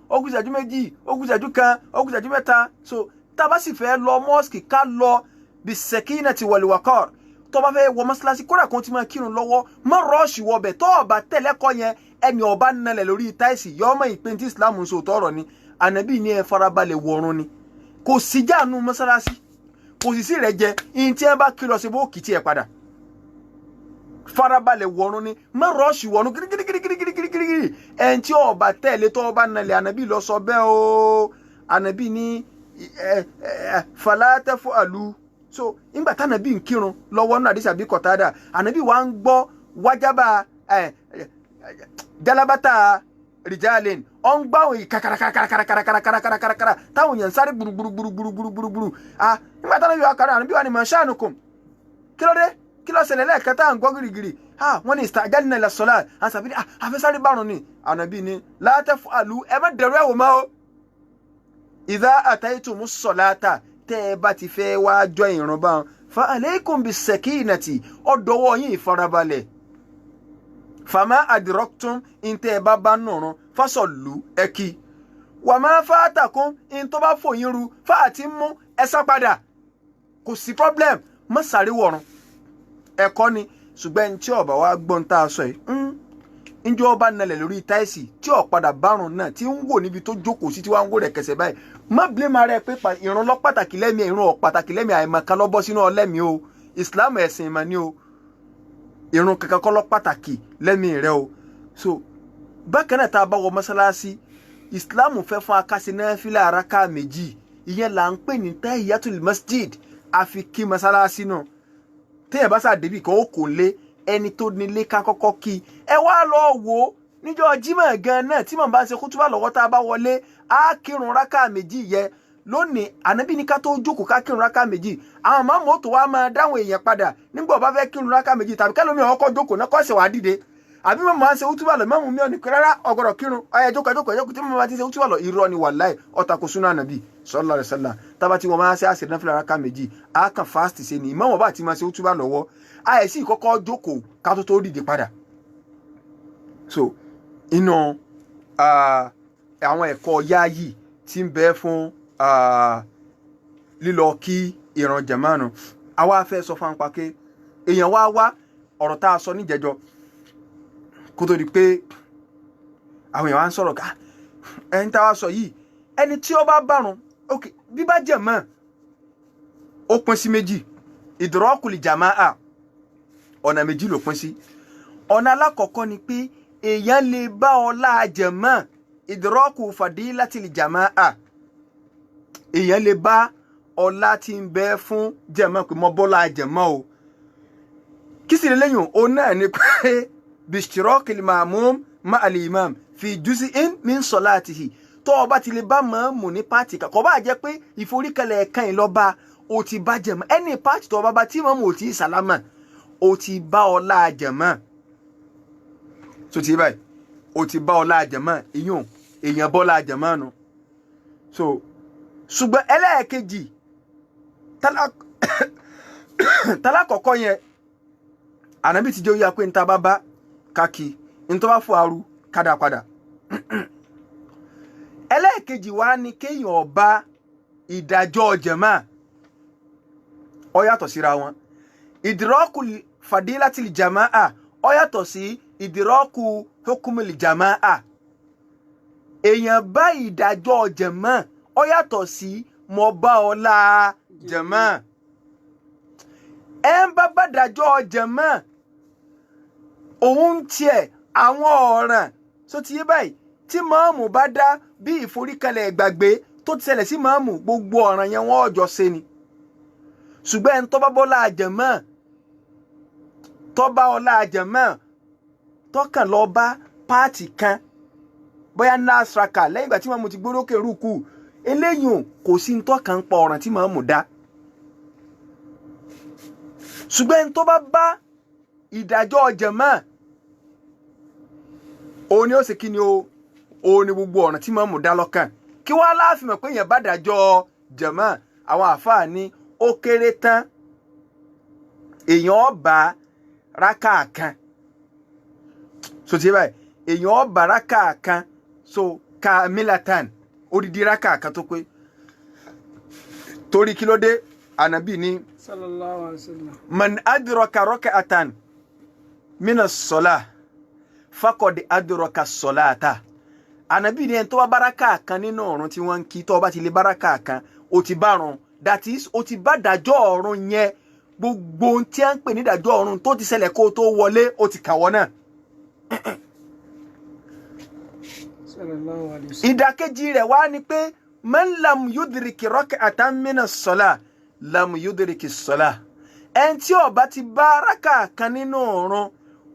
ó kù ìṣẹ́jú méjì ó kù ìṣẹ́jú kan ó kù ìṣẹ́jú mẹ́ta so tá a bá sì fẹ́ lọ mọ́ọ̀sì ká lọ bis-sakinati wal-waqar tó bá fẹ́ wọ mọ́sálásí kódà kan ti máa kírun lọ́wọ́ má rọ́ọ̀ṣì wọbẹ̀ tó ọba tẹ̀lẹ́kọ́ yẹn ẹni ọba nalẹ̀ lórí táìsì yọ ọmọ ìpín tí Islam ń sọ tọrọ ni ànábì ní ẹ farabalẹ̀ wọ̀run ni kò sí jáàánú mọ́sálásí kò sì sí rẹ̀ jẹ ìyìn tí ẹ bá kí lọ sí bó kìí tí ẹ padà farabalẹ̀ wọ̀run ni má rọ́ọ̀ṣì wọ̀run gírígírígírígírígírí ẹni tí ọba tẹ̀lé tó ọba nalẹ̀ ànábì lọ sọ bẹ́ẹ̀ o ànábì ní fala taf'alu so nígbà tí ànábì ń kírun lọ́wọ́ náà àdìsí àbí kọ̀tádà ànábì wa ń gbọ́ wájábà jalabata rijalin on gbawo kakara táwọn yẹn sáré gburu ah nígbà tí ànábì wa kàrà ànábì wa ni mashanukum kí ló dé kí ló ṣẹlẹ̀ lẹ́ẹ̀kan tá à ń gbọ́ gírígírí ah wọ́n ní istajalna ila salat àṣàbí àfẹ́sáré bárùn ni ànábì ni la taf'alu ẹ má dẹ̀rù ẹ̀wò máa o idha ataytumus salata tẹ́ ẹ bá ti fẹ́ wá jọ ìrun bá wọn fa alaykum bis-sakinati ọ̀dọ́wọ́ yín ìfarabalẹ̀ fama adraktum inte ẹ bá nùrun fasallu ẹkí wa ma fatakum in tó bá fòyín ru fa atimmu ẹ sá padà kò sí problem má sáré wọ̀run ẹ̀kọ́ ni ṣùgbọ́n tí ó bá wá gbọ́n tá a sọ yìí ǹjẹ́ ó bá nalẹ̀ lórí táìsì tí ó padà bárùn náà tí ń wò níbi tó jókòó sí tí wọ́n ń wò rẹ̀ kẹsẹ̀ báyìí má blame ara ẹ pé ìrun lọ pàtàkì lẹ́mìí ìrun ọ̀ pàtàkì lẹ́mìí àìmọ̀kan lọ bọ́ sínú ọlẹ́mìí o Islam ẹ̀sìn ìmọ̀ ni o ìrun kankan kọ́ lọ pàtàkì lẹ́mìí rẹ o so bákan náà tá a bá wọ mọ́sálásí Islam fẹ́ fún akásí náfílà araka méjì ìyẹn là ń pè ní tahiyatul masjid àfi kí mọ́sálásí náà téèyàn bá sá débì kan ó kò lé ẹni tó nílé ká kọ́kọ́ kí ẹ wá lọ wò ó níjọ́ Jímọ̀ gan náà tí màá bá ṣe kútúbà lọ́wọ́ tá a bá wọlé á kírun rákà méjì yẹ lónìí ànábì ní ká tó jókòó ká kírun rákà méjì àwọn máàmù tó wá máa dáhùn èèyàn padà nígbà bá fẹ́ kírun rákà méjì tàbí kẹ́lómi ọkọ̀ jókòó náà kọ́ ṣe wá dìde àbí màmú máa ń ṣe kútúbà lọ màmú mi ò ní rárá ọgọ́dọ̀ kírun ọyẹ jókòó tí màmú bá ti ṣe kútúbà lọ irọ́ ni wàláì ọ̀tà kò súnà ànábì sallallahu alaihi wasallam tábà tí wọ́n máa ṣe àṣẹ náfìlà rákà méjì á kàn fásitì ṣe ni ìmáàmù bá ti máa ṣe kútúbà lọ́wọ́ àìsí ìkọ́kọ́ jókòó ká tó dìde padà so inú àwọn ẹ̀kọ́ yáàyì tí ń bẹ fún lílọ kí ìran jẹ̀mánu àwa fẹ́ sọ fún apá pé èèyàn wá ọ̀rọ̀ tá a sọ níjẹjọ kó tó di pé àwọn èèyàn wá ń sọ̀rọ̀ ká ẹni tá a wá sọ yìí ẹni tí ó bá bárun ok bí bá jẹ̀mọ́ ó pín sí méjì idrakul jamaa ọ̀nà méjì ló pín sí ọ̀nà alákọ̀ọ́kọ́ ni pé èèyàn lè bá ọlá jẹ̀mọ́ idraku fadilatil jamaa èèyàn lè bá ọlá tí ń bẹ fún jẹ̀mọ́ pé mo bọ́lá jẹ̀mọ́ o kí sì lẹ́yìn o náà ni pé bishtirakil ma'mum ma'al imam fi juz'in min salatihi tó o bá ti lè bá mọ̀ọ́mù ní pàtì kò bá jẹ́ pé ìforíkẹlẹ̀ ẹ̀kan ìlọ́ba o ti bá jẹ̀mọ́ ẹni pàtì tó o bá tí mọ̀ọ́mù ò tí ì sálámà o ti bá ọlá jẹ̀mọ́ so ti báyìí o ti bá ọlá jẹ̀mọ́ ìyún èèyàn bọ́lá jẹ̀mọ́ nu so ṣùgbọ́n ẹlẹ́ẹ̀kejì tálákọ̀ọ́kọ́ yẹn ànábì ti jẹ́ oyè pé níta bá bá káàkì níta bá fún aru kádà padà ẹlẹ́ẹ̀kejì wá ní kéèyàn ọba ìdájọ́ jẹ̀mọ́ ó yàtọ̀ síra wọn idrakul fadilatil jamaa ó yàtọ̀ sí idiraku hukumil jamaa èèyàn bá ìdájọ́ jẹ̀mọ́ ó yàtọ̀ sí mo bá ọlá jẹ̀mọ́ ẹ ń bá dájọ́ jẹ̀mọ́ òun tiẹ̀ àwọn ọ̀ràn tó ti yé báyìí tí mọ́ọ̀mù bá dá bí ìforíkalẹ̀ ìgbàgbé tó ti ṣẹlẹ̀ sí mọ́ọ̀mù gbogbo ọ̀ràn yẹn wọ́n ọjọ́ ṣe ni ṣùgbọ́n ẹni tó bá bọ́lá jẹ̀mọ́ tó bá ọlá jẹ̀mọ́ tọ́kàn lọ bá páàtì kan bóyá nasraka lẹ́yìn ìgbà tí mọ́ọ̀mù ti gbórókè rúkú eléyìí kò sí ní tọ́kàn ń pa ọ̀ràn tí mọ́ọ̀mù dá ṣùgbọ́n ẹni tó bá ìdájọ́ jẹ̀mọ́ òun ni ó sì kí ni òun ni gbogbo ọ̀ràn tí mọ́ọ̀mù dá lọ́kàn kí wọ́n láàfin mọ̀ pé èèyàn bá dájọ́ jẹ̀mọ́ àwọn àfáà ní ó kéré tán èèyàn bá raka kan so ti báyìí èèyàn bá raka kan so kamilatan odidi raka kan tó pé torí kí ló dé Ànábì ní sallallahu alaihi wasallam man adraka rak'atan min as-salah faqad adraka as-salata Ànábì ní en tó bá baraka kan nínú ọ̀run tí wọ́n kí tó bá ti lè baraka kan ó ti bárun that is ó ti bá dájọ́ ọ̀run yẹn gbogbo tí an pè ní dájọ́ ọ̀run tó ti ṣẹlẹ̀ kó tó wọlé ó ti kàwọ́ náà sallallahu alaihi wasallam ìdàkejì rẹ̀ wá ní pé man lam yudriki rak'atan min as-salah lam yudriki as-salah en tí ó bá ti baraka kan nínú ọ̀run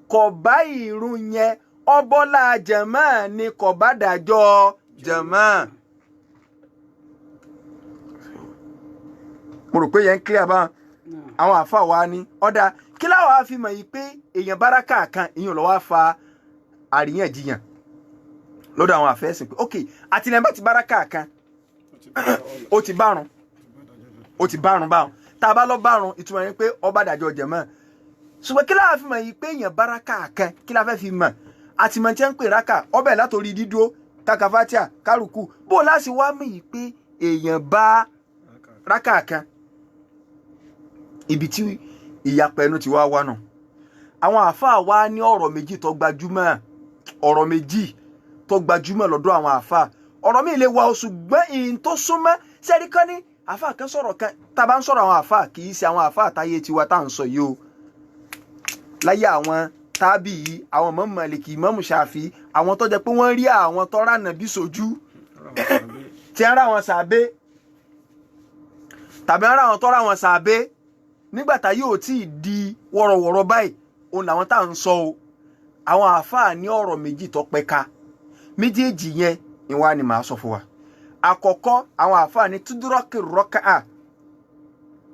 kò bá ìrun yẹn ọbọ́lá jàmáà ni kò bá dájọ́ jàmáà mo rò pé yẹn clear bá àwọn àfáà wa ní ọ̀dà kí la wá fi mọ̀ yìí pé èèyàn baraka kan ìyẹn ló wá fa àríyànjiyàn lọ́dọ̀ àwọn àfẹ́sìn pé okay àtìlẹ́yìn bá ti baraka kan ó ti bárun báwọn tá a bá lọ bárun ìtumọ̀ yẹn pé ọba dájọ́ jàmáà ṣùgbọ́n kí la fi mọ̀ yìí pé èèyàn baraka kan kí la fẹ́ fi mọ̀ àti mọ̀ tí ń pè raka ọbẹ̀ látòrí dídúró kakafatia kárùkù bó láti wá mọ̀ yìí pé èèyàn bá raka kan ibi tí ìyapẹ̀ ẹnu ti wá wá náà àwọn àfáà wá ní ọ̀rọ̀ méjì tó gbajúmọ̀ lọ́dọ̀ àwọn àfáà ọ̀rọ̀ mi lè wá oṣù gbọ́n ìyìn tó súnmọ́ sẹ́rí kan ní àfáà kan sọ̀rọ̀ kan tá a bá ń sọ̀rọ̀ àwọn àfáà kì í ṣe àwọn àfáà táyé tiwa tá à ń sọ yìí o láyé àwọn tábì yìí àwọn Imam Málíkì Imam Ṣáfi'í àwọn tó jẹ́ pé wọ́n rí àwọn tó rà nàbí sójú tí ń rà wọn sàbé tàbí ń rà wọn tó rà wọn sàbé nígbà tá yóò tí ì di wọ̀rọ̀wọ̀rọ̀ báyìí òun làwọn tá à ń sọ o àwọn àfáà ní ọ̀rọ̀ méjì tó pẹ̀ka méjèèjì yẹn ìwà ni màá sọ fún wa àkọ́kọ́ àwọn àfáà ní tuduraki rọ́kà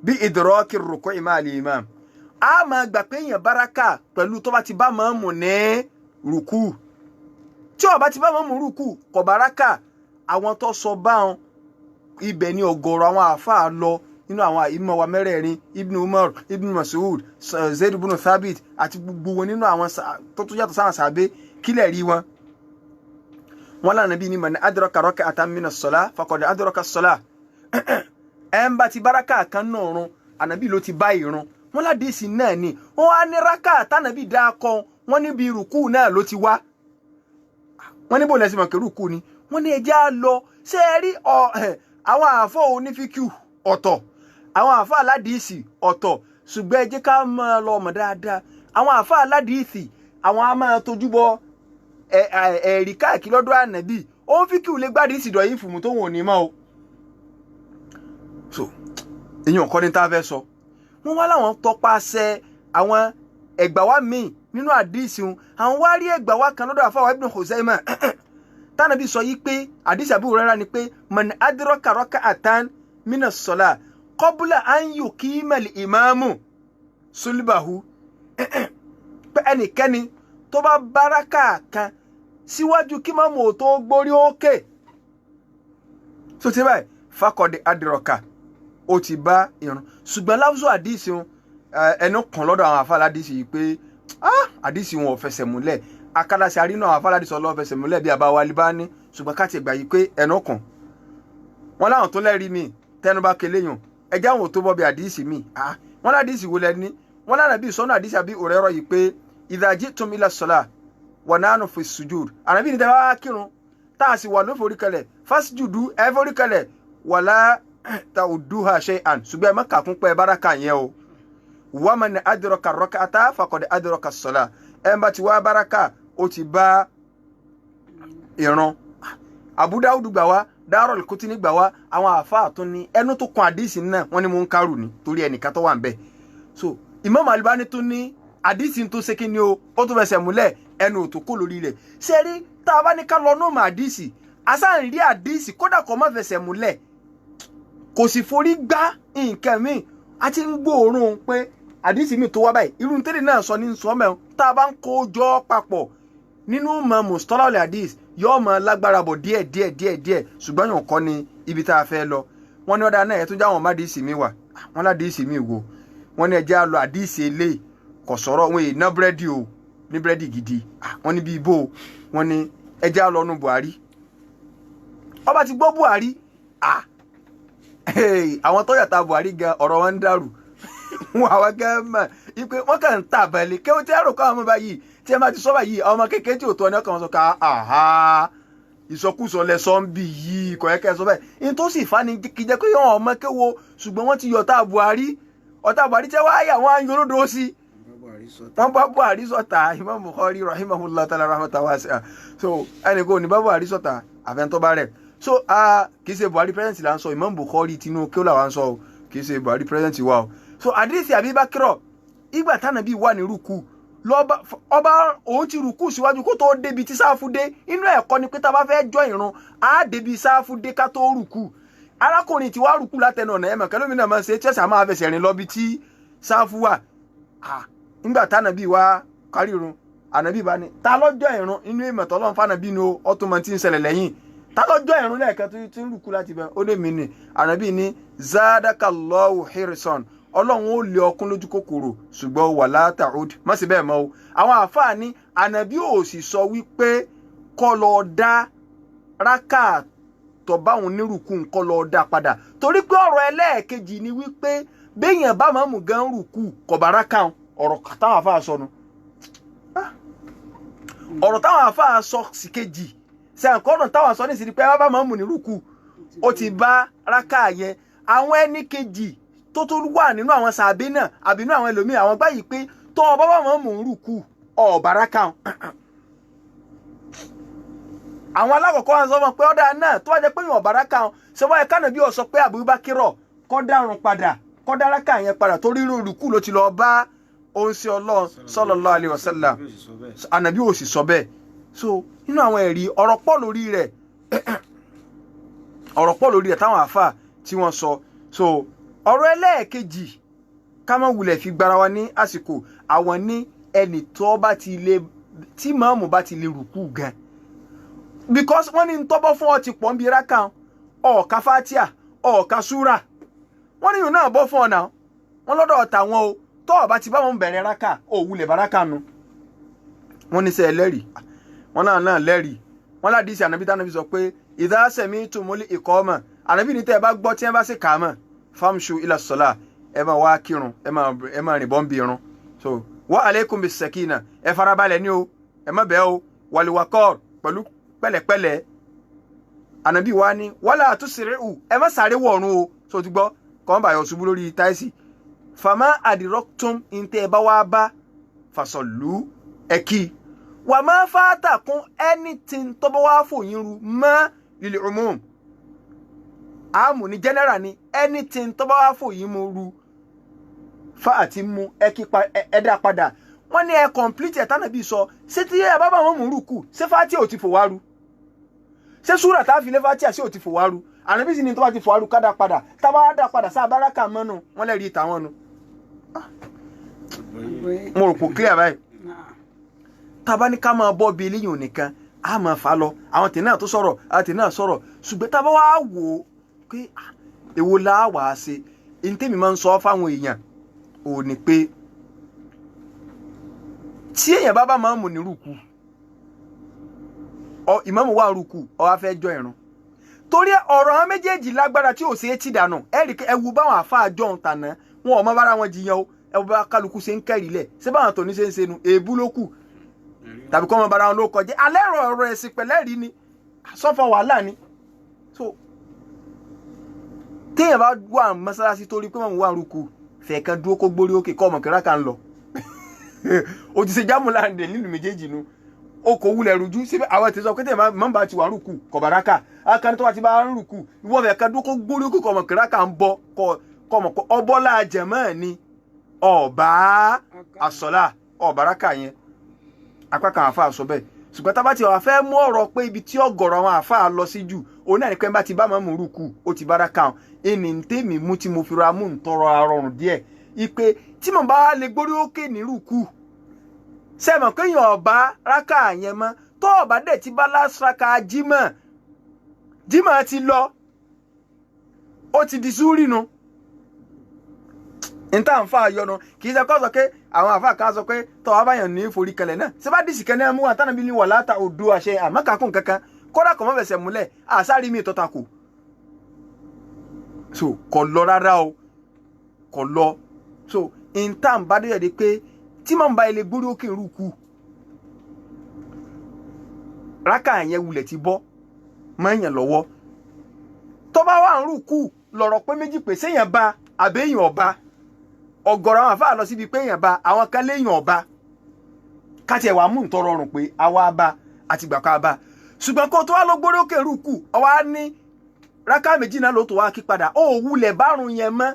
bí ìdúrọ́kì rúkọ́ ìmáàlì imam a máa gbà pé èèyàn baraka pẹ̀lú tó bá ti bá máàmù ní rùkú tí ó bá ti bá máàmù rùkú kò baraka àwọn tó sọ báwọn ibẹ̀ ni ọ̀gọ̀rọ̀ àwọn àfáà lọ nínú àwọn ìmọ̀ wa mẹ́rẹ̀ẹ̀rin Ibn Umar Ibn Mas'ud Zaid ibn Thabit àti gbogbo wọn nínú àwọn tó tún yàtọ̀ sáwọn sàbẹ́ kílẹ̀ rí wọn lánàá bí ní man adraka rak'atan min as-salah faqad adraka as-salah ẹn bá ti baraka kan náà run ànàbí ló ti bá ìrun wọ́n ládìsí náà ni wọ́n wá ní raka tánàbí dákọ wọ́n níbi rùkú náà ló ti wá wọ́n ní bó lẹ́sìn mọ̀ kí rùkú ni wọ́n ní ẹjá lọ ṣe rí àwọn àfọ́ onífíkù ọ̀tọ̀ àwọn àfọ́ aládìsí ọ̀tọ̀ ṣùgbọ́n ẹ jẹ́ ká máa lọ mọ̀ dáadáa àwọn àfọ́ aládìsí àwọn a máa tójú bọ ẹ̀rí káàkiri lọ́dọ̀ ànàbí ó ń fíkù lè gbádìí sì dọ̀yìn fùmù tó wọ̀n ní mọ́ o so èyàn kọ́ ní tá a fẹ́ sọ wọ́n wá láwọn tọpasẹ̀ àwọn ẹgbàwá míì nínú àdìsí wọn àwọn wá rí ẹgbàwá kan lọ́dọ̀ àfáwà Ibn Khuzaimah tánàbí sọ yí pé àdìsí Abu Hurairah ni pé man adraka rak'atan min as-salah qabla an yuqima al-imamu sulbahu pé ẹnikẹ́ni tó bá baraka kan síwájú kí máàmù tó gbórí òkè so ti báyìí faqad adraka ó ti bá ìrun ṣùgbọ́n láwùjọ àdìsí wọn ẹnu kan lọ́dọ̀ àwọn àfáà àdìsí yìí pé àdìsí wọn ò fẹsẹ̀ múlẹ̀ akálàṣe àrínà àwọn àfáà àdìsí ọlọ́ọ̀ fẹsẹ̀ múlẹ̀ bí àbáwá Albani ṣùgbọ́n ká ti gbà yìí pé ẹnu kan wọn láwọn tó lẹ́rìí mi tẹnu bá keléyàn ẹjẹ́ àwọn tó bọ́ bí àdìsí mi wọn ládìsí wo lẹ́ni wọn lánàá bí sọ́nà àdìsí àbí Hurairah yìí pé idha ji'tum ila salah wa nahnu fi sujud ànábì ní tẹ́ wá kírun tá a sì wà ló forí kalẹ̀ fasjudu ẹ forí kalẹ̀ wala ta'udduha shay'an ṣùgbọ́n ẹ má kà kún pé baraka yẹn o wa man adraka rak'ata faqad adraka as-salah ẹ bá ti wá baraka ó ti bá ìrun Abu Dawud gbà wá Darul Qutni gbà wá àwọn àfáà tó ní ẹnu tó kan àdìsí náà wọ́n ní munkaru ni torí ẹnìkan tó wà ńbẹ̀ so Imam Albani tó ní àdìsí tó ṣe kíni o ó tó fẹsẹ̀ múlẹ̀ ẹnu ò tó kó lórí rẹ̀ ṣe rí tá a bá ní ká lọ nù mà àdìsí asáǹ rí àdìsí kódà kó má fẹsẹ̀ múlẹ̀ kò sì forí gbá nǹkan míì a ti ń gbóòórùn pé àdìsí mi tó wá báyìí irú tẹ́lẹ̀ náà sọ ní sọ mẹ́rin tá a bá ń kó jọ papọ̀ nínú mọ mustalahul hadith yóò mọ lágbára bọ̀ díẹ̀ ṣùgbọ́n yóò kọ́ ni ibi tá a fẹ́ lọ wọ́n ní ọ̀dà náà ẹ̀ tó já wọn má àdìsí mi wà wọ́n ládìsí mi wò wọ́n ní ẹjẹ́ á lọ àdìsí eléyìí kò sọ̀rọ̀ wọn èyí ná búrẹ́dì o ní búrẹ́dì gidi wọ́n ní bí ibo wọ́n ní ẹja lọ́nu Buhari ọba ti gbọ́ Buhari àwọn tó yàtọ̀ Buhari gan ọ̀rọ̀ wọn ń dàrú wọn àwọn gan mọ̀ ipe wọ́n kàn ń tà balẹ̀ kéwọ́n tí ẹ̀rọ kọ́ àwọn ọmọ báyìí tí ẹ máa ti sọ báyìí ọmọ kékeré tí ò tó ọ ní ọkàn wọn sọ ká ìsọkúsọ lẹsọ ń bì yìí kò yẹ kẹ́ sọ bẹ́ẹ̀ ní tó sì fani kì í jẹ́ pé yọ̀ọ́ ọmọ kéwo ṣùgbọ́n wọ́n ti yọ ọ̀tá Buhari tẹ́ wá yà wọ́n á yan olódò sí wọ́n bá Buhari sọ̀tà Imam Bukhari rahimahullah ta'ala rahmatan wasi'a so ẹnì kò ní bá Buhari sọ̀tà àfẹ́ntọ́ bá rẹ̀ so kì í ṣe Buhari president là ń sọ Imam Bukhari tinú kí ó là wá ń sọ kì í ṣe Buhari president wa o so àdìsí Abubakar ìgbà tánàbí wà ní rúkú ọba òun ti rùkú síwájú kó tó débi tí sáfù dé inú ẹ̀kọ́ ni pé tá a bá fẹ́ jọ ìrun á débi sáfù dé ká tó rùkú arákùnrin tí wàá rùkú látẹnu ọ̀nà ẹ̀mọ̀ kẹlómìnà máa ń ṣe tíẹ̀sì àmọ́ àfẹsẹ̀ rìn lọ bí tí sáfù wà nígbà tánàbí wá kárí irun ànàbí bá ní ta lọ́jọ́ ìrun inú ìmọ̀ tọ́lọ́run fànàbí ni ọtúnmọ̀ tí ń ṣẹlẹ̀ lẹ́yìn ta lọ́jọ́ ìrun lẹ́ẹ̀kan tí ń rùkú láti bẹ̀ ó lè mí ni ànàbí ní zadakallahu hirson ọlọ́run ó lé ọkún lójú kòkòrò ṣùgbọ́n wà látàrúd má sì bẹ́ẹ̀ mọ́ o àwọn àfáà ní ànàbí ò sì sọ wípé kọ́ lọ dá rákà tó báwọn nírùkú kọ́ lọ dá padà torí pé ọ̀rọ̀ ẹlẹ́ẹ̀kejì ni wípé béèyàn bá máa mú gan rùkú kò bá rákà ọ̀rọ̀ táwọn àfáà sọ nu ọ̀rọ̀ táwọn àfáà sọ sí kejì sẹ́ǹkọ́nà táwọn sọ ní ìsìnkú pé bá máa mú ní rùkú ó ti bá rákà yẹn àwọn ẹni kejì tó wà nínú àwọn sàbẹ náà àbí nínú àwọn ẹlòmíì àwọn gbá yìí pé tó ọba bá wọn mò ń rùkú ọ̀bàrà kan àwọn alákọ̀ọ́kọ́ wọn sọ fún pé ọ̀dà náà tó wá jẹ́ pé ọ̀bàrà kan ṣe wáyé kánà bí ó sọ pé Abubakar kọ́ dárun padà kọ́ dáraka yẹn padà torí rùkú ló ti lọ bá òun sí Ọlọ́run sallallahu alaihi wasallam ànàbí ò sì sọ bẹ́ẹ̀ so nínú àwọn ẹ̀rí ọ̀rọ̀ pọ̀ lórí rẹ̀ táwọn àfà tí wọ́n sọ so ọ̀rọ̀ ẹlẹ́ẹ̀kejì ká má wulẹ̀ fi gbára wa ní àsìkò àwọn ní ẹni tó bá ti lè tí màmú bá ti lè rùkú gan because wọ́n ní tọ́bọ̀ fún ọ ti pọ̀ ń bi rákà ọ̀ọ̀ka fatia ọ̀ọ̀ka súrà wọ́n ní yòó náà bọ́ fún ọ náà wọ́n lọ́dọ̀ ọ̀tà wọn o tó ọ̀bá ti bá wọn bẹ̀rẹ̀ rákà ò wulẹ̀ bá rákà nu wọ́n ní sẹ́ ẹlẹ́rìí wọ́n náà lẹ́rìí wọ́n ládìsí ànábì tánàbí sọ pé idha sami'tumul iqama ànábì ní tẹ́ ẹ bá gbọ́ tí ẹ bá sì kà á mọ̀ famshu ila sola ẹ máa wá kírun ẹ máa rìn bọ́n bí irun so wa alaykum bis sakina ẹ farabalẹ̀ ní o ẹ má bẹ́ẹ̀ o wal waqar pẹ̀lú pẹ̀lẹ́pẹ̀lẹ́ ànábì wa ní wala tusri'u ẹ má sáré wọ̀run o so ti gbọ́ kọ́n bá yọ ṣubú lórí táìsì fama adraktum inte bá wá bá fasallu ẹ̀kí wà má fatakum anything tó bá wá fòyín ru má lil umum àmù ní general ni anything tó bá wá fòyín mu ru fa àti mu ẹ̀dá padà wọ́n ní ẹ complete ẹ̀tánàbí sọ ṣé tí ẹ bá bá wọn mú rúkú ṣé fàtí ò ti fò wá ru ṣé súrà tá a fi lé fàtí àṣẹ ò ti fò wá ru ànábì sì ni tó bá ti fò wá ru ká dá padà tá bá dá padà sá abáraka mọ́nu wọ́n lè rí ìtàwọn nu mo rò pò clear báyìí tá bá ní ká máa bọ́ bí eléyìí nìkan á máa fà lọ àwọn tèmi náà tó sọ̀rọ̀ àwọn tèmi náà sọ̀rọ̀ ṣùgbọ́n tá bá wá wò ó pé èwo la wà á ṣe ní tèmi máa ń sọ fáwọn èèyàn ò ní pé tí èèyàn bá máa mú ní rúkú ìmáàmù wà rúkú ó wá fẹ́ jọ ìrun torí ọ̀rọ̀ àwọn méjèèjì lágbára tí ò ṣe é ti dànù ẹ̀wù báwọn àfáà jọ ń tànà wọn ò mọ bára wọn jiyàn o ẹ̀wù bá kálukú ṣe ń kẹ́rì lẹ̀ ṣé báwọn tòní ṣe ń ṣe nu èébú ló kù tàbí kọ́ mọ bára wọn ló kọjá alẹ́ ọ̀rọ̀ ẹ̀sìn pẹ̀lẹ́rìí ni sọ́fọ̀ wàhálà ni so téèyàn bá wà mọ́sálásí torí pé wọ́n wà rúkú fẹ̀ẹ̀kan dúró kó gbórí òkè kọ́ ọmọ kíra kan lọ o ti ṣe jámù láàrin nínú méjèèjì nu o kò wulẹ̀ rújú síbẹ̀ àwọn ti sọ pé téèyàn máa ń bá ti wà rúkú kọ̀bàrákà akẹ́ni tó wà ti bá ń rúkú ìwọ fẹ̀ẹ̀kan dúró kó gbórí òkè kọ́ ọmọ kíra kan ń bọ́ kọ́ ọmọ ọbọ́lá jẹ̀mọ́ ni ọ̀bá àsọ̀lá ọ̀bàrákà yẹn apá kan àfa sọ bẹ́ẹ̀ ṣùgbọ́n tá bá ti wà fẹ́ mú ọ̀rọ̀ pé ibi tí ọ̀gọ̀rọ̀ àwọn àfa lọ sí jù òun náà ní pé bá ti bá máa mú rúkú ó ti bára kàn ẹni tèmi mú tí mo fi ra mú ntọrọ arọrùn díẹ̀ ipe tí mo bá lè gbórí òkè ní rúkú sẹ́mọ̀ kéèyàn ọ̀bá rákà yẹn mọ́ tó ọ̀bá dẹ̀ ti bá lásìrákà jímọ̀ ti lọ ó ti di súrì nu nta nfa yọnu kì í ṣe kọ́ sọ pé àwọn àfa kan sọ pé tọ́ wa báyàn ní forí kalẹ̀ náà ṣé bá dìsì kẹ́ni mú àtànà bí ní wà látà odò àṣẹ àmọ́kàkùn kankan kódà kò mọ́ fẹsẹ̀ múlẹ̀ àṣàrí mi tọ́ta kù so kò lọ rárá o kò lọ so nta ń bá dé yẹ pé tí màá bá ilé gbórí òkè rúkú rákà yẹn wulẹ̀ ti bọ́ máa ń yàn lọ́wọ́ tó bá wà ń rúkú lọ̀rọ̀ pé méjì pé séèyàn bá àbẹ́yàn ọba ọ̀gọ̀rọ̀ àwọn àfáà lọ síbi pé èèyàn bá àwọn kan léèyàn ọba káti ẹ̀wà mú nǹkan rọrùn pé àwa bá àti gbà ká bá ṣùgbọ́n kó tó wá lọ gbórí òkè rúkú ọwá ní rákà méjì náà ló tó wá kí padà ó wulẹ̀ bárùn yẹn mọ́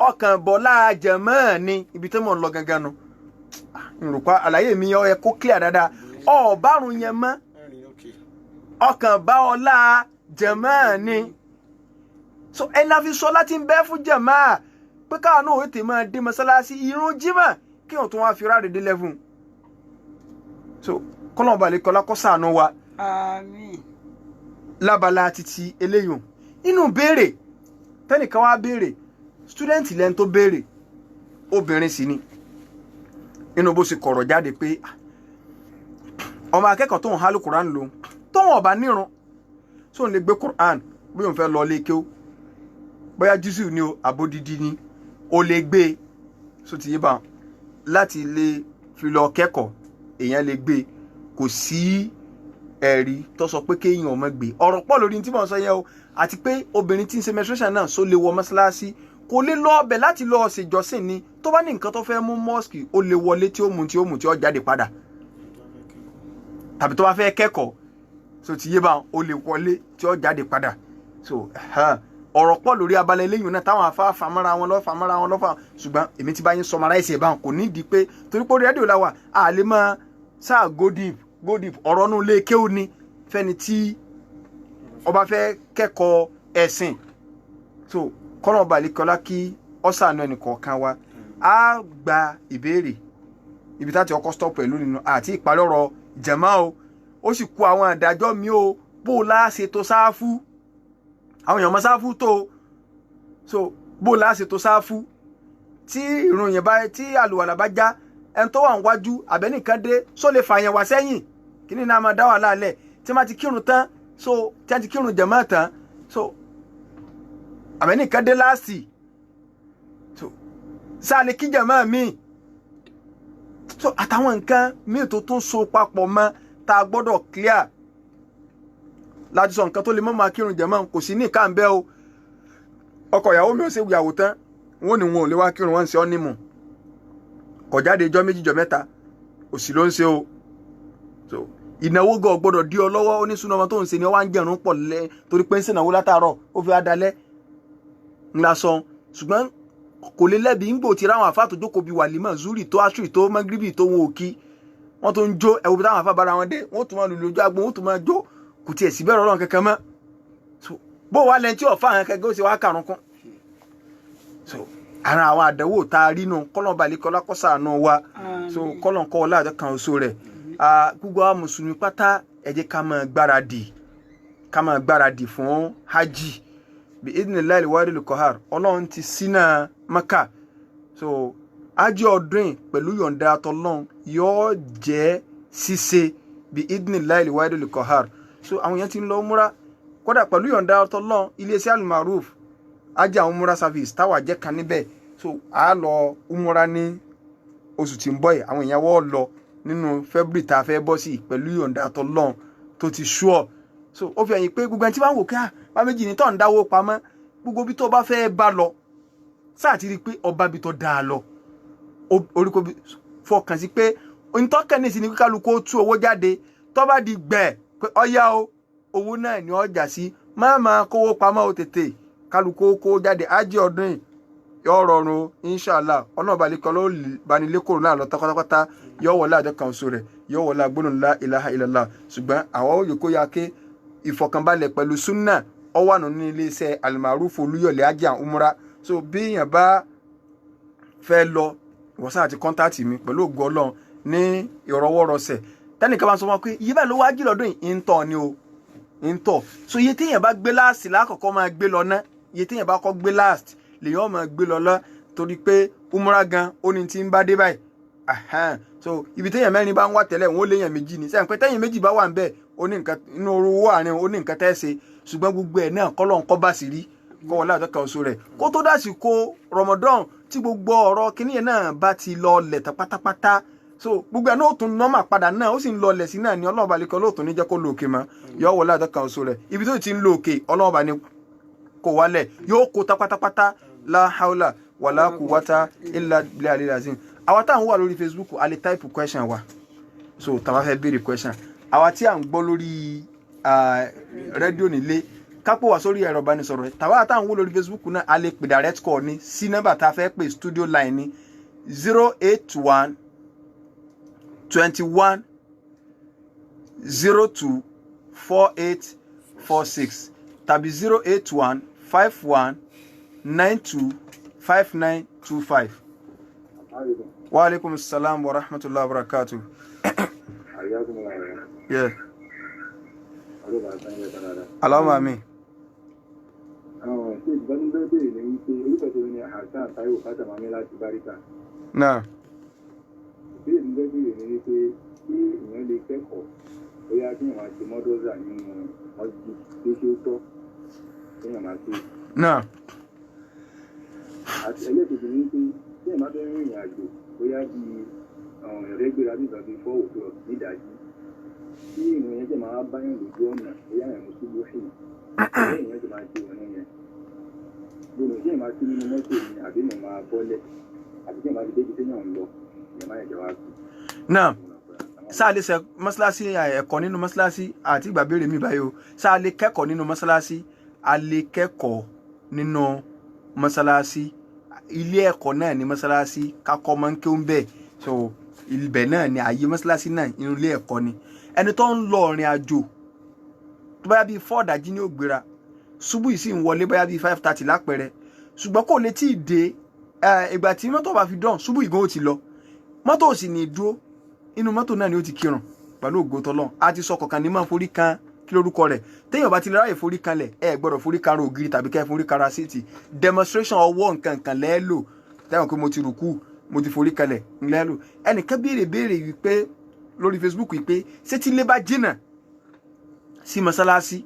ọkàn bọ́lá jẹ̀mọ́ ni ibi tí mò ń lọ gangan nu nrùkọ́ àlàyé mi yẹ kó clear dáadáa ọ̀ bárùn yẹn mọ́ ọkàn bá ọlá jẹ̀mọ́ ni so ẹ̀ la fi sọ láti ń bẹ́ fún jẹ̀mọ́ pé káwọn náà ó tè máa dé mọ́sálásí irun jímọ̀ kí wọ́n tún wá fi ráre dé lẹ́fún so kọ́lọ́n balẹ̀ kọ́lá kọ́ sànú wa àmín lábala títí eléyùn inú béèrè tẹ́nìkan wá béèrè student lẹ́ni tó béèrè obìnrin sì ni inú bó ṣe kọ̀rọ̀ jáde pé ọmọ akẹ́kọ̀ọ́ tó ń hálù Quran lòun tó wọn ọba nírun tó ń lè gbé Quran bí òun fẹ́ lọ lé kéw bóyá jùsù ni o àbódídí ni o lè gbé so ti yé bá láti lè fi lọ kẹ́kọ̀ọ́ èèyàn lè gbé kò sí ẹ̀rí tó sọ pé kéèyàn ọmọ gbé ọ̀rọ̀ pọ̀ lórí tí mo sọ yẹn o àti pé obìnrin tí ń ṣe menstruation náà so lè wọ mọ́ṣáláṣí kò lè lọ ọbẹ̀ láti lọ ṣèjọsìn ni tó bá ní nǹkan tó fẹ́ mú mosque ó lè wọlé tí ó mú tí ó jáde padà tàbí tó bá fẹ́ kẹ́kọ̀ọ́ so ti yé bá ó lè wọlé tí ó jáde padà so ọ̀rọ̀ pọ̀ lórí abalẹ̀ lẹ́yìn náà táwọn afá famara wọn lọ́fà ṣùgbọ́n èmi ti bá yín summarize ẹ̀ báwọn kò ní di pé torí pé rédíò la wà á lè máa sáà go deep ọ̀rọ̀ nù lé kéwù ni fẹ́ni tí ọba fẹ́ kẹ́kọ̀ọ́ ẹ̀sìn so kọ́nà balikọ́lá kí ọ̀sánú ẹnì kọ̀ọ̀kan wa á gba ìbéèrè ibi táti ọkọ̀ stop pẹ̀lú nínú àti ìparí ọ̀rọ̀ jẹ̀má o ó sì kú àwọn àdájọ́ mi o bó láṣẹ tó sáfù àwọn èèyàn mọ sáfù tó so bó láṣẹ tó sáfù tí ìrun yẹn bá tí àlùwàlà bá já ẹni tó wà níwájú àbẹ́nìkan dé só lè fà yẹn wá sẹ́yìn kí ni náà máa dá wà láàlẹ̀ tí wọ́n ti kírun tán so tí wọ́n ti kírun jẹ̀mọ́ tán so àbẹ́nìkan dé láàsì so sáà lè kí jẹ̀mọ́ mi so àtàwọn nǹkan míì tó tún so papọ̀ mọ́ tá a gbọ́dọ̀ clear láti sọ nǹkan tó lè mọ́ máa kírun jẹ̀mọ́ kò sí ní ìkàǹbẹ́ o ọkọ ìyàwó mi ò ṣe ìyàwó tán wọn ni wọn ò lè wá kírun wọn ń ṣe ọ́ nímù kò jáde ijọ́ méjì ijọ́ mẹ́ta òsì ló ń ṣe o so ìnáwó gan gbọ́dọ̀ dí ọ lọ́wọ́ oníṣúná ọmọ tó ń ṣe ni ọ wá ń jẹ̀rún pọ̀ lẹ́ torí pé ń ṣènáwó látàárọ̀ ó fi adalẹ́ ńlá sọ ṣùgbọ́n kò lè lẹ́bi ń gbò tí ráwọn àfáà tó jókòó bíi wàlímọ̀ zuri tó aṣù tó mọ́gíríbì tó wọn ò kí wọ́n tó ń jó ẹ̀wù bí táwọn àfáà bára wọn dé wọ́n tún máa lùlù ojú agbó wọ́n tún máa jó kò tiẹ̀ sí bẹ́ẹ̀ rọrùn kankan mọ́ so bó wà lẹ́yìn tí ọ̀fà àwọn akẹgbẹ́ ó ṣe wá kàrún kún so ara àwọn àdánwò tá a rí nù kọ́lọ́n balẹ̀ kọ́lá kọ́sà náà wá so kọ́lọ́n kọ́ ọlá àjọ kan oṣù rẹ̀ gbogbo àwọn mùsùlùmí pátá ẹ jẹ́ ká máa gbáradì fún hajj bí idhnillahi al-wahidil qahhar ọlọ́run ti ṣínà Mákà so hajj ọdún pẹ̀lú yọ̀ǹda tọ́lọ́run yóò jẹ́ ṣíṣe bí idhnillahi al-wahidil qahhar so àwọn èèyàn ti ń lọ múra kódà pẹ̀lú yọ̀ǹda tọ́lọ́run iléeṣẹ́ al-maruf hajj àwọn múra service táwa jẹ́ kan níbẹ̀ so a lọ múra ní oṣù tí ń bọ̀ yìí àwọn èèyàn wọ́n lọ nínú February tá a fẹ́ bọ́ sí pẹ̀lú yọ̀ǹda tọ́lọ́run tó ti ṣúọ̀ so ó fi hàn pé gbogbo ẹni tí wọ́n wò ká bá méjì ní tó ń dáwó pamọ́ gbogbo bí tó bá fẹ́ bá lọ sáà ti rí i pé ọba bí tó dáa lọ oríko fọkàn sí pé ntọ́kàn ní ìsinmi kálukú ó tú owó jáde tó bá di gbẹ̀ pé ọ̀yá o owó náà ni ọjà sí máa kówó pamọ́ o tètè kálukú kó jáde ájí ọdún yìí yóò rọrùn inshallah ọ̀nà ìbàlẹ̀kọ́ ló banilẹ́kọ̀ọ́ náà lọ pátápátá yóò wọlé àjọ kan oṣù rẹ̀ yóò wọlé agbóhùn la ilaha illallah ṣùgbọ́n àwọn yòókù ya ké ìfọ̀kànbalẹ̀ pẹ̀lú sunna ọwọ́ àná ní iléeṣẹ́ Al-Maruf Olúyọ̀lé hajj and umrah so bí èèyàn bá fẹ́ lọ ìwọ̀sán àti kọ́ńtàtì mi pẹ̀lú ògo Ọlọ́run ní ìrọwọ́rọsẹ̀ tẹ́nìkan bá sọ wọn pé iye báyìí ló wá jí lọ́dún yìí ń tọ̀ ni o ń tọ̀ so iye téèyàn bá gbé láàsì lákọ̀ọ́kọ́ máa gbé lọ ná iye téèyàn bá kọ́ gbé láàsì lèyàn máa gbé lọ lọ torí pé umra gan ó ní tí ń bá dé báyìí so ibi téèyàn mẹ́rin bá ń wá tẹ́lẹ̀ wọ́n léèyàn méjì ni sẹ́yìn pé téèyàn méjì bá wà ń bẹ̀ ó ní nǹkan inú owó àárín ó ní nǹkan tẹ́ ṣe ṣùgbọ́n gbogbo ẹ̀ náà kọ́ lọ́n kọ́ bá sì rí kọ́ wọlé àtọ́ka oṣù rẹ̀ kó tó dà sí kó Ramadan tí gbogbo ọ̀rọ̀ kíní yẹn náà bá ti lọ lẹ̀ tán pátápátá so gbogbo ẹ̀ náà ó tún nọ́mà padà náà ó sì ń lọ lẹ̀ sí náà ni Ọlọ́run bá lè kọ́ lóòótọ́ ní jẹ́ kó lòkè mọ́ yọ wọlé àtọ́ka oṣù rẹ̀ ibi tó ti ń lòkè Ọlọ́run bá ní kó wálẹ̀ yóò kó tá pátápátá la haula wala quwwata illa billahi azim àwa tá ń wà lórí Facebook a lè type question wa so tá bá fẹ́ béèrè question àwa tí à ń gbọ́ lórí rédíò nílé kápò wá sórí ẹ̀rọ ìbánisọ̀rọ̀ tàwa tá ń wò lórí Facebook náà a lè pè direct call ní sí nọ́mbà tá fẹ́ pè studio line ní 081 21 02 4846 tàbí 081 51 92 5925. Wa alaikum assalam wa rahmatullahi wa barakatuh. Yeah. Allahumma amin. Náà. Náà. Àti ẹlẹ́kejì ní pé tí ẹ̀ máa fẹ́ rìnrìn àjò bóyá bí ẹ̀rẹ́gbéra bí ìbàbí 4 o'clock nídàájí tí ìrìn yẹn jẹ́ máa bá yàn lójú ọ̀nà bóyá ẹ̀rùn ṣubú ṣìn lẹ́yìn yẹn jẹ́ máa ṣe ìrìn yẹn gbọ́dọ̀ tí ẹ̀ máa sí nínú mọ́tò ni àbí ẹ̀ máa bọ́lẹ̀ àbí tí ẹ̀ máa fi débi téèyàn ń lọ ẹ̀ máa yẹ̀jẹ̀ wá sí. Náà sáà lè ṣe mọ́ṣáláṣí ẹ̀kọ́ nínú mọ́ṣáláṣí àti ìgbà béèrè mi báyìí o sáà lè kẹ́kọ̀ọ́ nínú mọ́ṣáláṣí a lè kẹ́kọ̀ọ́ nínú mọ́ṣáláṣí ilé ẹ̀kọ́ náà ní mọ́ṣáláṣí kakọ́ máa ń ké ń bẹ̀ so ibẹ̀ náà ni ààyè mọ́ṣáláṣí náà inú ilé ẹ̀kọ́ ni ẹni tó ń lọ ìrìn àjò tó báyà bíi 4 ìdájí ní ògbéra ṣubú yìí sì ń wọlé báyà bíi 5:30 lápẹẹrẹ ṣùgbọ́n kò lè tí ì dé ìgbà tí mọ́tò bá fi dán ṣubú yìí gan ó ti lọ mọ́tò ò sì ní dúró inú mọ́tò náà ni ó ti kírun pẹ̀lú ògo tọ́lọ́run a ti sọ kọ̀ọ̀kan ní máa forí kan kí lórúkọ rẹ̀ téèyàn bá ti lè ráyè forí kanlẹ̀ ẹ gbọ́dọ̀ forí kanra ògiri tàbí kẹ́ forí kanra síìtì demonstration ọwọ́ nǹkan kan lẹ́ẹ̀lò táwọn pé mo ti rùkú mo ti forí kanlẹ̀ lẹ́ẹ̀lò ẹnìkan béèrè wípé lórí Facebook wípé ṣé tí ilé bá jìnnà sí mọ́sálásí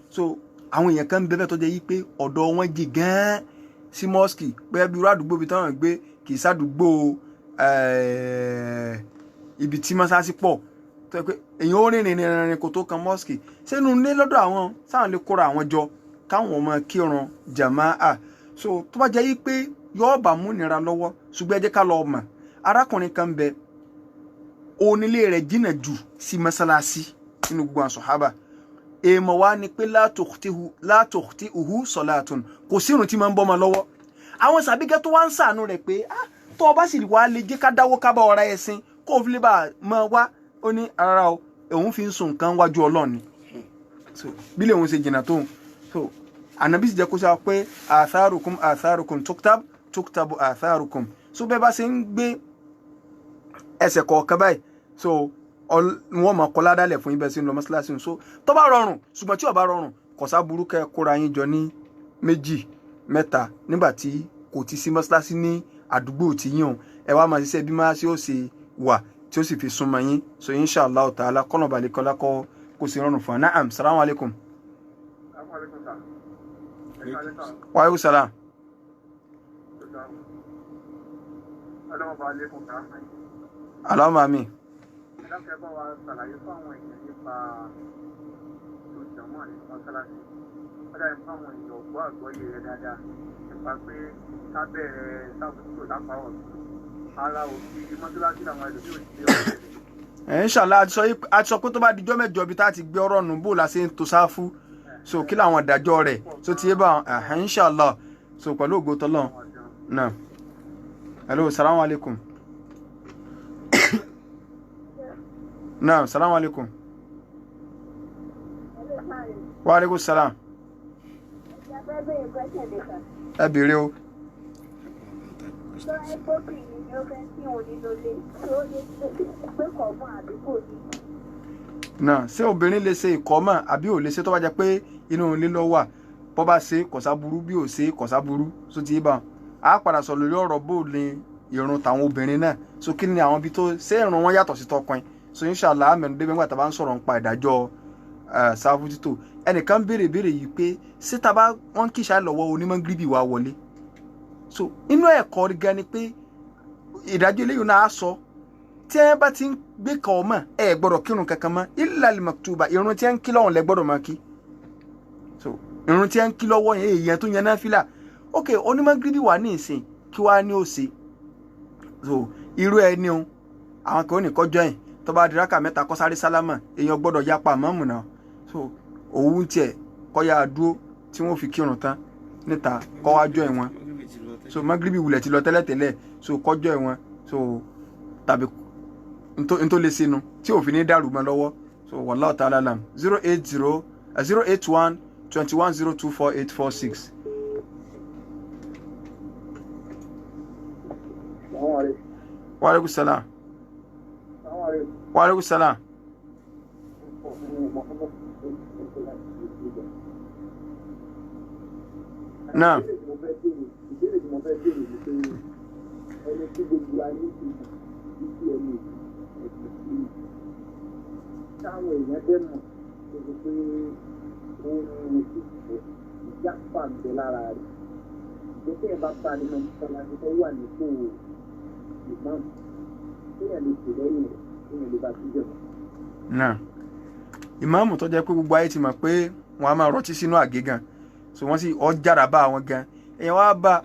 so àwọn èèyàn kan bẹ́ẹ̀ tó jẹ́ yí pé ọ̀dọ̀ wọn jì gan-an sí mosque bóyá bí irú àdúgbò bí táwọn gbé kì í sádùúgbò ibi tí mọ́sálásí pọ̀ tó yẹ pé èèyàn ó rìnrìn kò tó kan mosque sínú ilé lọ́dọ̀ àwọn sáwọn lè kóra àwọn jọ káwọn ọmọ kírun jàmáà so tó bá jẹ́ yí pé yóò bá mú nira lọ́wọ́ ṣùgbọ́n ẹ jẹ́ ká lọ mọ̀ arákùnrin kan bẹ onílé rẹ̀ jìnnà jù sí mọ́sálásí nínú gbogbo àwọn sàhábà èèmọ̀ wá ni pé la tukhti'uhu salatun kò sí ìrun tí máa ń bọ́ ọmọ lọ́wọ́ àwọn sàbíkẹ́ tó wá ń sàánú rẹ̀ pé tó o bá sì wá lè jẹ́ ká dáwó ká bá ọ̀rá ẹ̀sìn kó o fi lè bá mọ wá ó ní ara o òun fi ń sùn nǹkan wájú Ọlọ́run ni so bí lè òun ṣe jìnnà tóun so ànábì sì jẹ́ kó sọ pé atharukum tuktabu atharukum so bẹ́ẹ̀ bá ṣe ń gbé ẹsẹ̀ kọ̀ọ̀kan báyìí so wọ́n mọ̀ kọ́ ládàlẹ̀ fún ibẹ̀ sí lọ mọ́ṣáláṣí so tó bá rọrùn ṣùgbọ́n tí ó bá rọrùn kò sá burú kẹ́ kóra yín jọ ní 2 3 nígbà tí kò ti sí mọ́ṣáláṣí ní àdúgbò tí yín o ẹ wá máa ṣiṣẹ́ bí máa ṣe ó ṣe wà tí ó sì fi súnmọ́ yín so inshallah ta'ala kọ́nà balẹ̀ kọ́lá kọ́ kò sí rọrùn fún naam salamu alaikum. Wa alaikum salam. Allahumma amin. Inshallah a ti sọ pé tó bá dijọ́ mẹ́jọ bí tá ti gbé ọ̀rọ̀ nù bó la ṣe ń to sáfù so kí làwọn ìdájọ́ rẹ̀ so ti yé bá inshallah so pẹ̀lú ògo t'Ọlọ́run náà. Hello, salamu alaikum. Naam, salamu alaikum. Wa alaikum salam. Ẹ béèrè o. Náà, ṣé obìnrin lè ṣe ìkọ́mọ̀ àbí ò lè ṣe tó bá jẹ́ pé inú ilé ló wà bó bá ṣe kò sá burú bí ò ṣe kò sá burú so ti bá a padà sọ lórí ọ̀rọ̀ bó ni ìrun tàwọn obìnrin náà so kí ni àwọn ibi tó ṣé ìrun wọn yàtọ̀ sí tọkùnrin so inshallah amẹnu débẹ̀ nígbà tá a bá ń sọ̀rọ̀ nípa ìdájọ́ sáfù títò ẹnìkan béèrè yìí pé ṣé tá a bá wọn kí ìṣá lọ́wọ́ onímọ̀ gíríbì wa wọlé so inú ẹ̀kọ́ gan ni pé ìdájọ́ eléyìí náà á sọ tí ẹ bá ti ń gbé kàn ọ́ mọ̀ ẹ gbọ́dọ̀ kírun kankan mọ́ illa al-maktuba ìrun tí ẹ ń kí lọ́wọ́ lẹ gbọ́dọ̀ máa kí so ìrun tí ẹ ń kí lọ́wọ́ yẹn èèyàn tó yẹn náfìlà ok onímọ̀ gíríbì wà ní ìsìn kí wàá ní òsè so irú ẹni o àwọn kan ò ní kọjọ yẹn tó bá di rákà mẹ́ta kó sáré sálámà èèyàn gbọ́dọ̀ yapa mọ́mù náà so òun tiẹ̀ kọ́ ya dúró tí wọ́n fi kírun tán níta kọ́ wá jọ ìwọ̀n so magribi wulẹ̀ ti lọ tẹ́lẹ̀tẹ́lẹ̀ so kọjọ ìwọ̀n so tàbí ntó lè sínú tí òfin ní dàrú mọ́ lọ́wọ́ so wallahu ta'ala alam 081 21024846. Wa alaikum salam. Wa alaikum salam. Naam. Táwọn èèyàn dẹ́mọ̀ tó ṣe pé ohun ìjápá ń bẹ lára rẹ̀. Ìgbésẹ̀ ẹ̀ bá bá a nínú ìsọ̀láṣí tó wà nípò ìmáà. Téèyàn lè pè lẹ́yìn rẹ̀, téèyàn lè bá a túbọ̀. Náà ìmáàmù tó jẹ́ pé gbogbo ayé ti mọ̀ pé wọ́n á máa rọtí sínú àgé gan so wọ́n sì ọjàrà bá àwọn gan èèyàn wá bá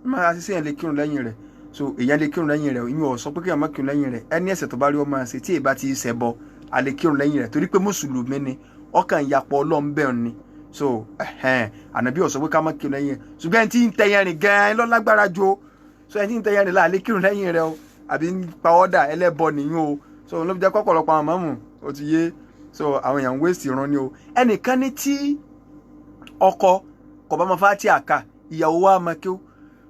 máa ṣiṣẹ́ yẹn lè kírun lẹ́yìn rẹ̀ so èèyàn lè kírun lẹ́yìn rẹ̀ ìyẹn ò sọ pé kéèyàn má kírun lẹ́yìn rẹ̀ ẹni ẹ̀ṣẹ̀ tó bá rí ọ máa ṣe tí èèbá ti ṣẹ̀ bọ a lè kírun lẹ́yìn rẹ̀ torí pé mùsùlùmí ni ọkàn ìyapọ̀ Ọlọ́run bẹ́ẹ̀ ni so ànàbí ó sọ pé ká má kírun lẹ́yìn rẹ̀ ṣùgbọ́n ẹni tí ń tẹ̀yàn rìn gan ló lágbára jo so ẹni tí ń tẹ̀yàn rìn là lè kírun lẹ́yìn rẹ̀ o àbí pa ọ́dà ẹlẹ́bọ nìyẹn o so ló fi jẹ́ kọ́pọ̀lọpọ̀ àwọn mọ́mù ó ti yé so àwọn èèyàn waste ìran ni o ẹnìkan ní tí ọkọ kò bá máa fàtí àká ìyàwó wa máa kéw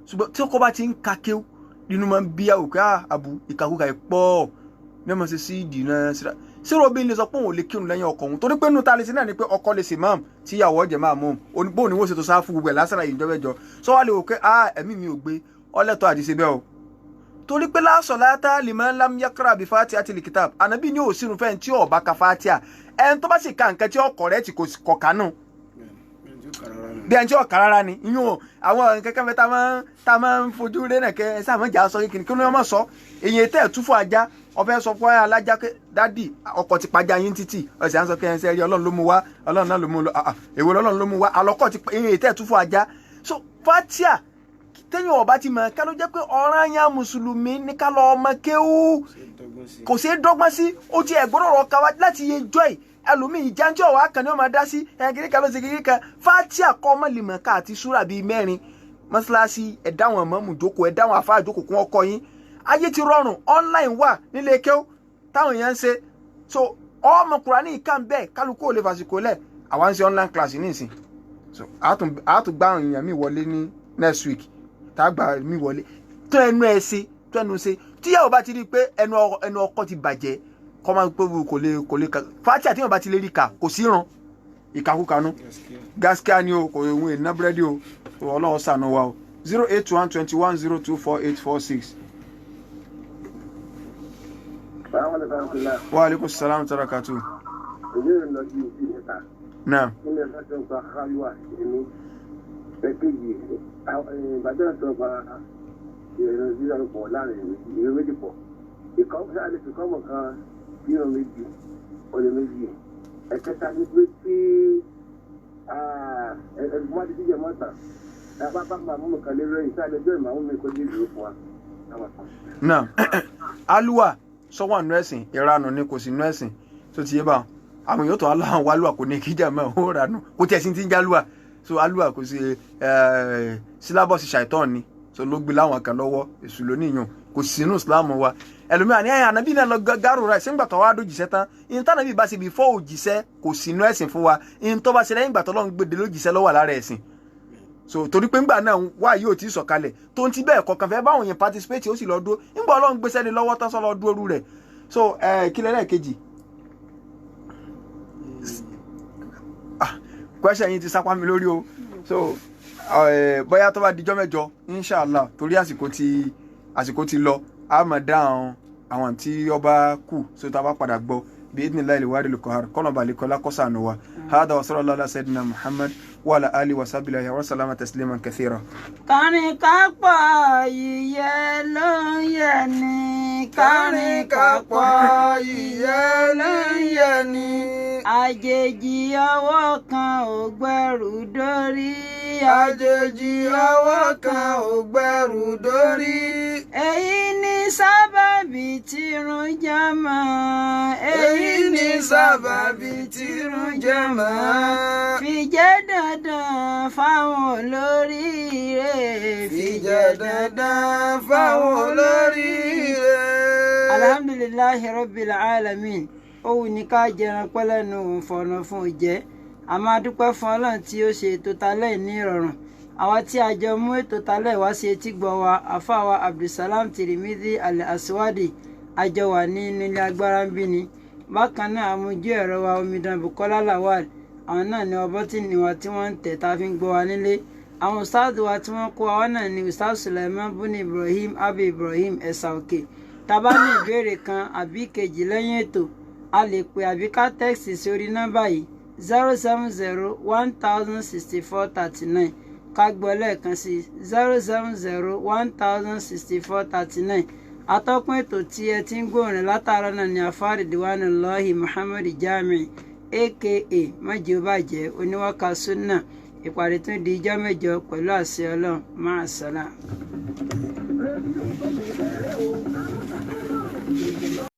ṣùgbọ́n tí ọkọ bá ti ń ka kéw nínú máa ń bí àwọn òkè àbú ìkàkùkà ìpọ̀ ní ọmọ ṣe sí ìdìnnà síra sí robin lè sọ pé òun ò lè kírun lẹ́yìn ọkọ òun torí pé nínú ta lè sí náà ni pé ọkọ lè sì máàmù tí ìyàwó ọ̀jẹ̀ máa mú un bóun ni wọ́n ṣètò sáfù gbogbo ẹ̀ lásàrà ìjọbẹ̀jọ sọ wá lè wò pé ẹ̀mí mi ò gbé ọlẹ́tọ̀ àdìsí bẹ́ẹ̀ o torí pé la salata liman lam yakra bi fatihatil kitab ànábì ní òsínú fẹ́ẹ̀ tí ó bá ka fatia ẹni tó bá sì ka nǹkan tí ó correct kò kánú bí ẹni tí ó kà rárá ni ìyún àwọn kẹ́kẹ́ fẹ́ tá máa ń fojú rẹ́ nẹ̀kẹ́ ẹ sáà mọ́jà sọ kékeré kí ló máa sọ èyí tẹ́ ẹ̀ tú fún ajá ọfẹ́ sọ fún alájá pé dádì ọkọ̀ ti pajá yín títì ọ̀sẹ̀ à ń sọ pé ẹ̀ńsẹ̀ rí ọlọ́run ló mú wá ọlọ́run náà ló mú lọ èwo ọlọ́run ló mú wá àlọ́kọ̀ ti èyí tẹ́ ẹ̀ tú fún ajá so fatia téèyàn ọba ti mọ̀ ká ló jẹ́ pé ọ̀ranyàn mùsùlùmí ní ká lọ ọmọ kéwú kò sí dọ́gbọ́n sí ó ti ẹ̀gbọ́dọ̀ rọ̀ ká wá láti yẹ jọ́ ẹ̀ ẹlòmíì jáńjọ́ wa kan ní ọmọ dá sí ẹ̀kiri kan ló ṣe kiri kan fatia kọ́ ọmọ lèmọ̀ ká àti súrà bíi mẹ́rin mọ́ṣáláṣí ẹ̀dáwọn ọmọ jókòó ẹ̀dáwọn àfáà jókòó kún ọkọ yín ayé ti rọrùn online wà nílé kéwú táwọn èèyàn ń ṣe so ọmọ Kùránì ìkà ń bẹ́ẹ̀ kálukú ò lè fàṣìkò lẹ̀ àwa ń ṣe online class nísìn so àtúgbà àwọn èèyàn mi wọlé ní next week tá gbà mí wọlé tó ẹnu ẹ ṣe tó ẹnu ṣe tíyàwó bá ti rí i pé ẹnu ọkọ ti bàjẹ́ kọ́ máa pé kò lè ka fàtí àti ìwọ̀n bá ti lè rí ka kò sí ràn ìkàkùkànú gaskiya ni o kò ìwọ̀n ìná búrẹ́dì o ọlọ́run ṣàánú wa o 08121024846. Wa alaikum salam tarakatu. Naam. Ìbàdàn tó bá ìrìn ìrìn pọ̀ láàrin ìrìn méjì pọ̀. Ìkọ́mọ̀sá lè fi kọ́mọ̀ kan bíràn méjì, ọ̀lẹ̀ méjì. Ẹ̀kẹta ní pé tí ẹ̀gbọ́n ti díjẹ mọ́ta, bá máa mú kan lérò ìsàlẹ̀jọ́ ìmọ̀ àwọn mi kò ní ìlú fún wa. Náà, alúwà sọ́wọ́n nú ẹ̀sìn, ìranù ni kò sí nú ẹ̀sìn tó ti yé bá wọn. Àwọn yóò tó aláwọ̀ wálúwà kò ní kíjà mọ́ ó ranù, kò tiẹ̀ sí ti ń jálúwà. So alúwà kò sí sílábọ̀sì ṣàìtàn ni so ló gbé láwọn kan lọ́wọ́ èṣù lónìí yàn kò sí inú Islam wa ẹlòmíràn ní ànábì náà lọ gárò rẹ̀ sígbà tó wá dójìṣẹ́ tán ìyẹn tánàbí bá ṣe before òjìṣẹ́ kò sí inú ẹ̀sìn fún wa ìyẹn tó bá ṣe lẹ́yìn ìgbà tó lọ́n gbèdé lójìṣẹ́ lọ́wọ́ lára ẹ̀sìn so torí pé ńgbà náà wá yóò ti sọ̀kalẹ̀ tó ń ti bẹ́ẹ̀ kọ̀ọ̀kan fẹ́ báwọn yẹn participate ó sì lọ dúró ńgbà Ọlọ́run gbéṣẹ́ ní lọ́wọ́ tán sọ́ lọ dúró rú rẹ̀ so kí lẹ́lẹ́kejì question yìí ti sápá mi lórí o so bóyá tó bá dijọ́ mẹ́jọ inshallah torí àsìkò ti lọ a máa dá àwọn tí ọba kù so tá a bá padà gbọ́ بإذن الله الواري القهار قلنا بالك لا قصانوا هذا وصلى الله على سيدنا محمد وعلى آله وصحبه وسلم تسليما كثيرا kàrin kápọ̀ ìyẹ́ ló ń yẹ ni kàrin kápọ̀ ìyẹ́ ló ń yẹ ni àjèjì ọwọ́ kan ò gbẹ́rù dórí àjèjì ọwọ́ kan ò gbẹ́rù dórí èyí ni sábàbí tírun jàmá èyí ni sábàbí tírun jàmá fi jẹ́ dandan fáwọn olóríire fi jẹ́ dandan fáwọn olóríire. alhamdulillahi rabbil alamin òun ní ká jẹran pẹ́lẹ́nu òun fọ̀nà fún òjẹ́ a máa dúpẹ́ fún ọlọ́run tí ó ṣe ètò talẹ́ ní ìrọ̀rùn àwa tí a jọ mú ètò talẹ́ wá sí etí gbọ́ wa àfáàwa abdulsalam tirimidi al-aswadi àjọ wà ní inú ilé agbára ń bí ni bákan náà àmójú ẹ̀rọ wa omidan bukola lawal àwọn náà ni ọbọ̀tìnì wa tí wọ́n ń tẹ̀ tá a fi ń gbọ́ wa nílé àwọn ustaz wa tí wọ́n kó wa náà ni ustaz suleiman buni ibrahim abi ibrahim ẹ̀sà òkè tá bá ní ìbéèrè kan àbí kejì lẹ́yìn ètò a lè pè àbí ká tẹ́ẹ̀sì sórí nọ́mbà yìí 070-1064-39 ká gbọ́ lẹ́ẹ̀kan sí 070-1064-39 atọ́kùn ètò tí ẹ ti ń gbóòrìn látara náà ni afárí diwanullahi muhammad jami aka májèbàjẹ́ oníwàkà sunna ìpàdé tún di ijọ́ mẹ́jọ pẹ̀lú àṣẹ ọlọ́run máa sálà.